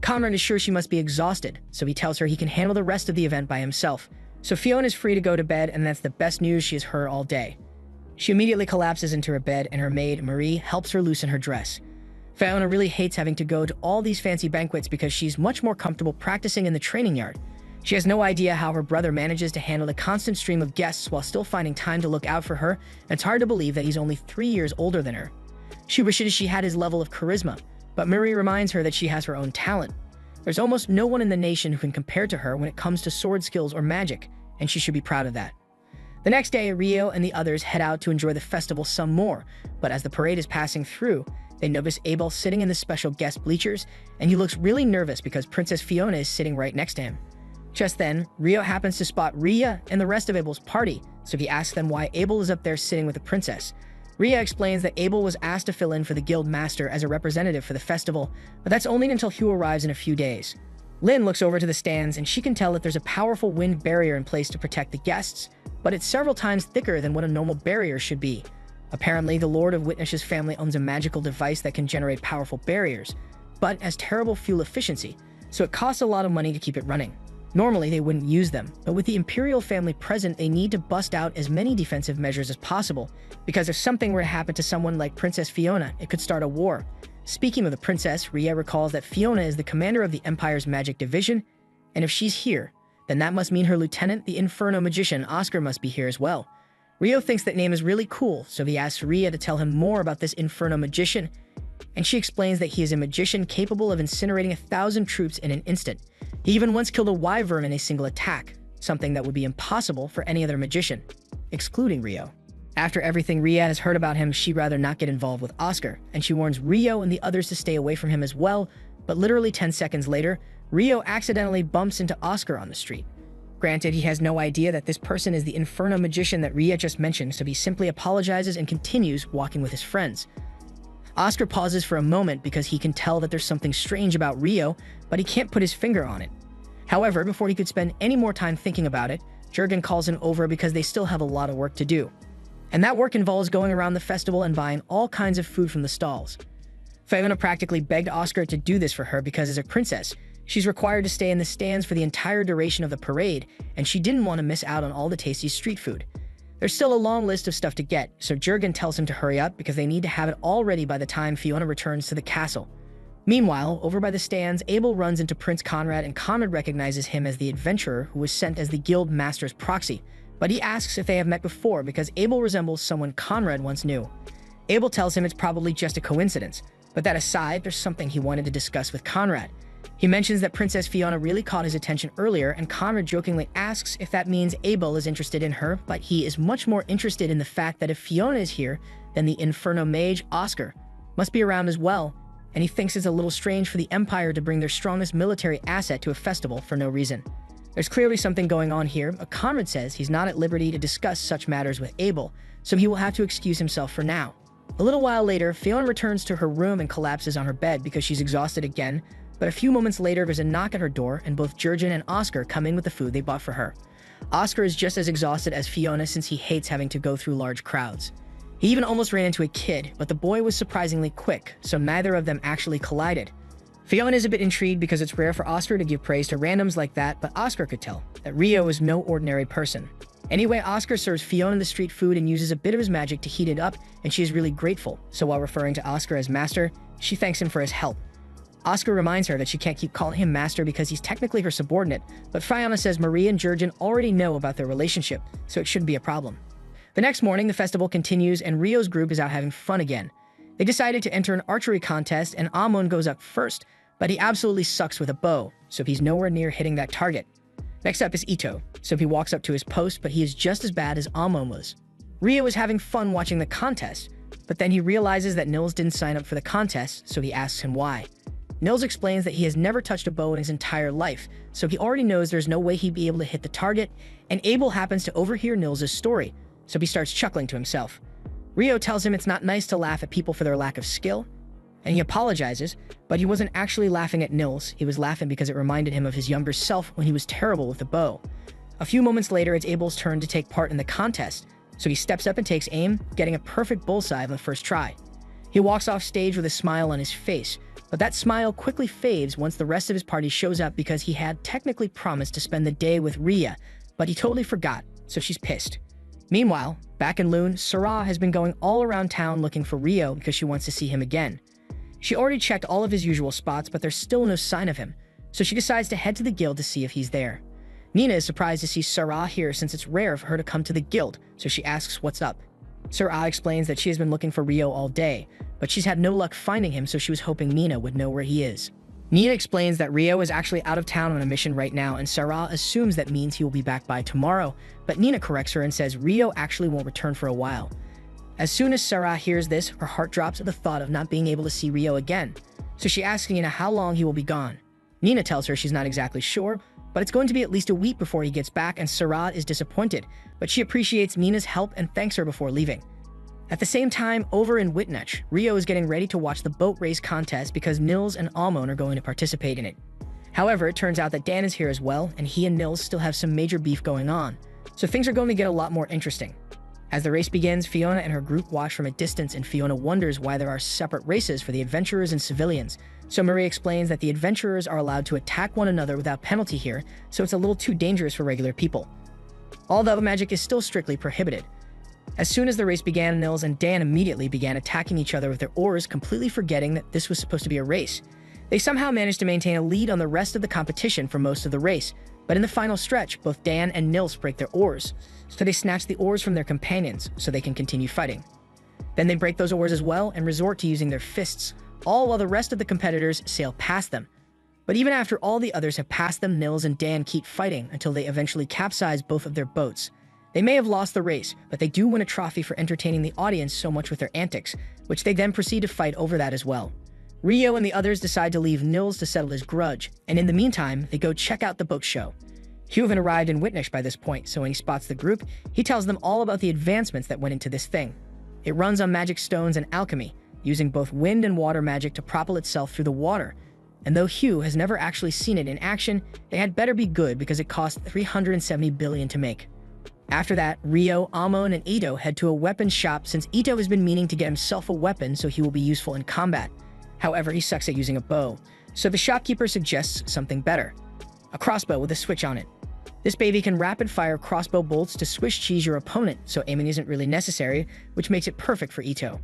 Conrad is sure she must be exhausted, so he tells her he can handle the rest of the event by himself. So Fiona is free to go to bed, and that's the best news she has heard all day. She immediately collapses into her bed, and her maid, Marie, helps her loosen her dress. Fiona really hates having to go to all these fancy banquets because she's much more comfortable practicing in the training yard. She has no idea how her brother manages to handle the constant stream of guests while still finding time to look out for her, and it's hard to believe that he's only 3 years older than her. She wishes she had his level of charisma, but Marie reminds her that she has her own talent. There's almost no one in the nation who can compare to her when it comes to sword skills or magic, and she should be proud of that. The next day, Rio and the others head out to enjoy the festival some more, but as the parade is passing through, they notice Abel sitting in the special guest bleachers, and he looks really nervous because Princess Fiona is sitting right next to him. Just then, Rio happens to spot Rhea and the rest of Abel's party, so he asks them why Abel is up there sitting with the princess. Rhea explains that Abel was asked to fill in for the guild master as a representative for the festival, but that's only until Hugh arrives in a few days. Lynn looks over to the stands, and she can tell that there's a powerful wind barrier in place to protect the guests, but it's several times thicker than what a normal barrier should be. Apparently, the Lord of Whitnash's family owns a magical device that can generate powerful barriers, but has terrible fuel efficiency, so it costs a lot of money to keep it running. Normally, they wouldn't use them, but with the Imperial family present, they need to bust out as many defensive measures as possible, because if something were to happen to someone like Princess Fiona, it could start a war. Speaking of the princess, Rhea recalls that Fiona is the commander of the Empire's magic division, and if she's here, then that must mean her lieutenant, the Inferno magician Oscar, must be here as well. Rio thinks that name is really cool, so he asks Ria to tell him more about this Inferno magician, and she explains that he is a magician capable of incinerating 1,000 troops in an instant. He even once killed a wyvern in a single attack, something that would be impossible for any other magician, excluding Rio. After everything Ria has heard about him, she'd rather not get involved with Oscar, and she warns Rio and the others to stay away from him as well, but literally 10 seconds later, Rio accidentally bumps into Oscar on the street. Granted, he has no idea that this person is the Inferno magician that Ria just mentioned, so he simply apologizes and continues walking with his friends. Oscar pauses for a moment because he can tell that there's something strange about Rio, but he can't put his finger on it. However, before he could spend any more time thinking about it, Jurgen calls him over because they still have a lot of work to do. And that work involves going around the festival and buying all kinds of food from the stalls. Fiona practically begged Oscar to do this for her because as a princess, she's required to stay in the stands for the entire duration of the parade, and she didn't want to miss out on all the tasty street food. There's still a long list of stuff to get, so Jurgen tells him to hurry up because they need to have it all ready by the time Fiona returns to the castle. Meanwhile, over by the stands, Abel runs into Prince Conrad, and Conrad recognizes him as the adventurer who was sent as the guild master's proxy, but he asks if they have met before because Abel resembles someone Conrad once knew. Abel tells him it's probably just a coincidence, but that aside, there's something he wanted to discuss with Conrad. He mentions that Princess Fiona really caught his attention earlier, and Conrad jokingly asks if that means Abel is interested in her, but he is much more interested in the fact that if Fiona is here, then the Inferno mage, Oscar, must be around as well, and he thinks it's a little strange for the Empire to bring their strongest military asset to a festival for no reason. There's clearly something going on here, but Conrad says he's not at liberty to discuss such matters with Abel, so he will have to excuse himself for now. A little while later, Fiona returns to her room and collapses on her bed because she's exhausted again, but a few moments later there's a knock at her door and both Jurgen and Oscar come in with the food they bought for her. Oscar is just as exhausted as Fiona since he hates having to go through large crowds. He even almost ran into a kid, but the boy was surprisingly quick, so neither of them actually collided. Fiona is a bit intrigued because it's rare for Oscar to give praise to randoms like that, but Oscar could tell that Rio is no ordinary person. Anyway, Oscar serves Fiona the street food and uses a bit of his magic to heat it up, and she is really grateful, so while referring to Oscar as master, she thanks him for his help. Oscar reminds her that she can't keep calling him master because he's technically her subordinate, but Fiona says Marie and Jurgen already know about their relationship, so it shouldn't be a problem. The next morning, the festival continues, and Rio's group is out having fun again. They decided to enter an archery contest, and Amon goes up first, but he absolutely sucks with a bow, so he's nowhere near hitting that target. Next up is Ito, so he walks up to his post, but he is just as bad as Amon was. Rio is having fun watching the contest, but then he realizes that Nils didn't sign up for the contest, so he asks him why. Nils explains that he has never touched a bow in his entire life, so he already knows there's no way he'd be able to hit the target, and Abel happens to overhear Nils' story, so he starts chuckling to himself. Rio tells him it's not nice to laugh at people for their lack of skill, and he apologizes, but he wasn't actually laughing at Nils, he was laughing because it reminded him of his younger self when he was terrible with the bow. A few moments later, it's Abel's turn to take part in the contest, so he steps up and takes aim, getting a perfect bullseye on the first try. He walks off stage with a smile on his face, but that smile quickly fades once the rest of his party shows up because he had technically promised to spend the day with Ria, but he totally forgot, so she's pissed. Meanwhile, back in Lune, Sarah has been going all around town looking for Rio because she wants to see him again. She already checked all of his usual spots, but there's still no sign of him, so she decides to head to the guild to see if he's there. Nina is surprised to see Sarah here since it's rare for her to come to the guild, so she asks what's up. Sarah explains that she has been looking for Rio all day, but she's had no luck finding him, so she was hoping Nina would know where he is. Nina explains that Rio is actually out of town on a mission right now, and Sarah assumes that means he will be back by tomorrow, but Nina corrects her and says Rio actually won't return for a while. As soon as Sarah hears this, her heart drops at the thought of not being able to see Rio again, so she asks Nina how long he will be gone. Nina tells her she's not exactly sure, but it's going to be at least a week before he gets back, and Sarah is disappointed, but she appreciates Nina's help and thanks her before leaving. At the same time, over in Witnach, Rio is getting ready to watch the boat race contest because Nils and Amon are going to participate in it. However, it turns out that Dan is here as well, and he and Nils still have some major beef going on, so things are going to get a lot more interesting. As the race begins, Fiona and her group watch from a distance, and Fiona wonders why there are separate races for the adventurers and civilians. So Marie explains that the adventurers are allowed to attack one another without penalty here, so it's a little too dangerous for regular people. Although magic is still strictly prohibited. As soon as the race began, Nils and Dan immediately began attacking each other with their oars, completely forgetting that this was supposed to be a race. They somehow managed to maintain a lead on the rest of the competition for most of the race, But in the final stretch, both Dan and Nils break their oars, so they snatch the oars from their companions so they can continue fighting. Then they break those oars as well and resort to using their fists, all while the rest of the competitors sail past them. But even after all the others have passed them, Nils and Dan keep fighting until they eventually capsize both of their boats. They may have lost the race, but they do win a trophy for entertaining the audience so much with their antics, which they then proceed to fight over that as well. Rio and the others decide to leave Nils to settle his grudge, and in the meantime, they go check out the boat show. Hugin arrived and witnessed by this point, so when he spots the group, he tells them all about the advancements that went into this thing. It runs on magic stones and alchemy, using both wind and water magic to propel itself through the water. And though Hugh has never actually seen it in action, it had better be good because it cost $370 billion to make. After that, Rio, Amon, and Ito head to a weapons shop since Ito has been meaning to get himself a weapon so he will be useful in combat. However, he sucks at using a bow, so the shopkeeper suggests something better. A crossbow with a switch on it. This baby can rapid-fire crossbow bolts to Swiss cheese your opponent, so aiming isn't really necessary, which makes it perfect for Ito.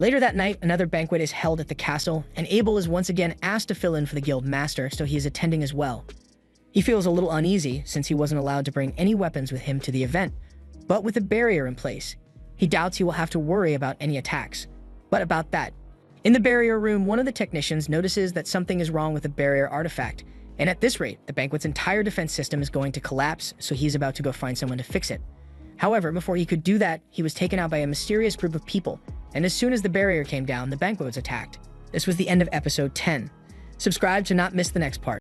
Later that night, another banquet is held at the castle, and Abel is once again asked to fill in for the guild master, so he is attending as well. He feels a little uneasy since he wasn't allowed to bring any weapons with him to the event, but with a barrier in place, he doubts he will have to worry about any attacks. But about that. In the barrier room, one of the technicians notices that something is wrong with the barrier artifact, and at this rate, the banquet's entire defense system is going to collapse, so he's about to go find someone to fix it. However, before he could do that, he was taken out by a mysterious group of people, and as soon as the barrier came down, the banquet was attacked. This was the end of episode 10. Subscribe to not miss the next part.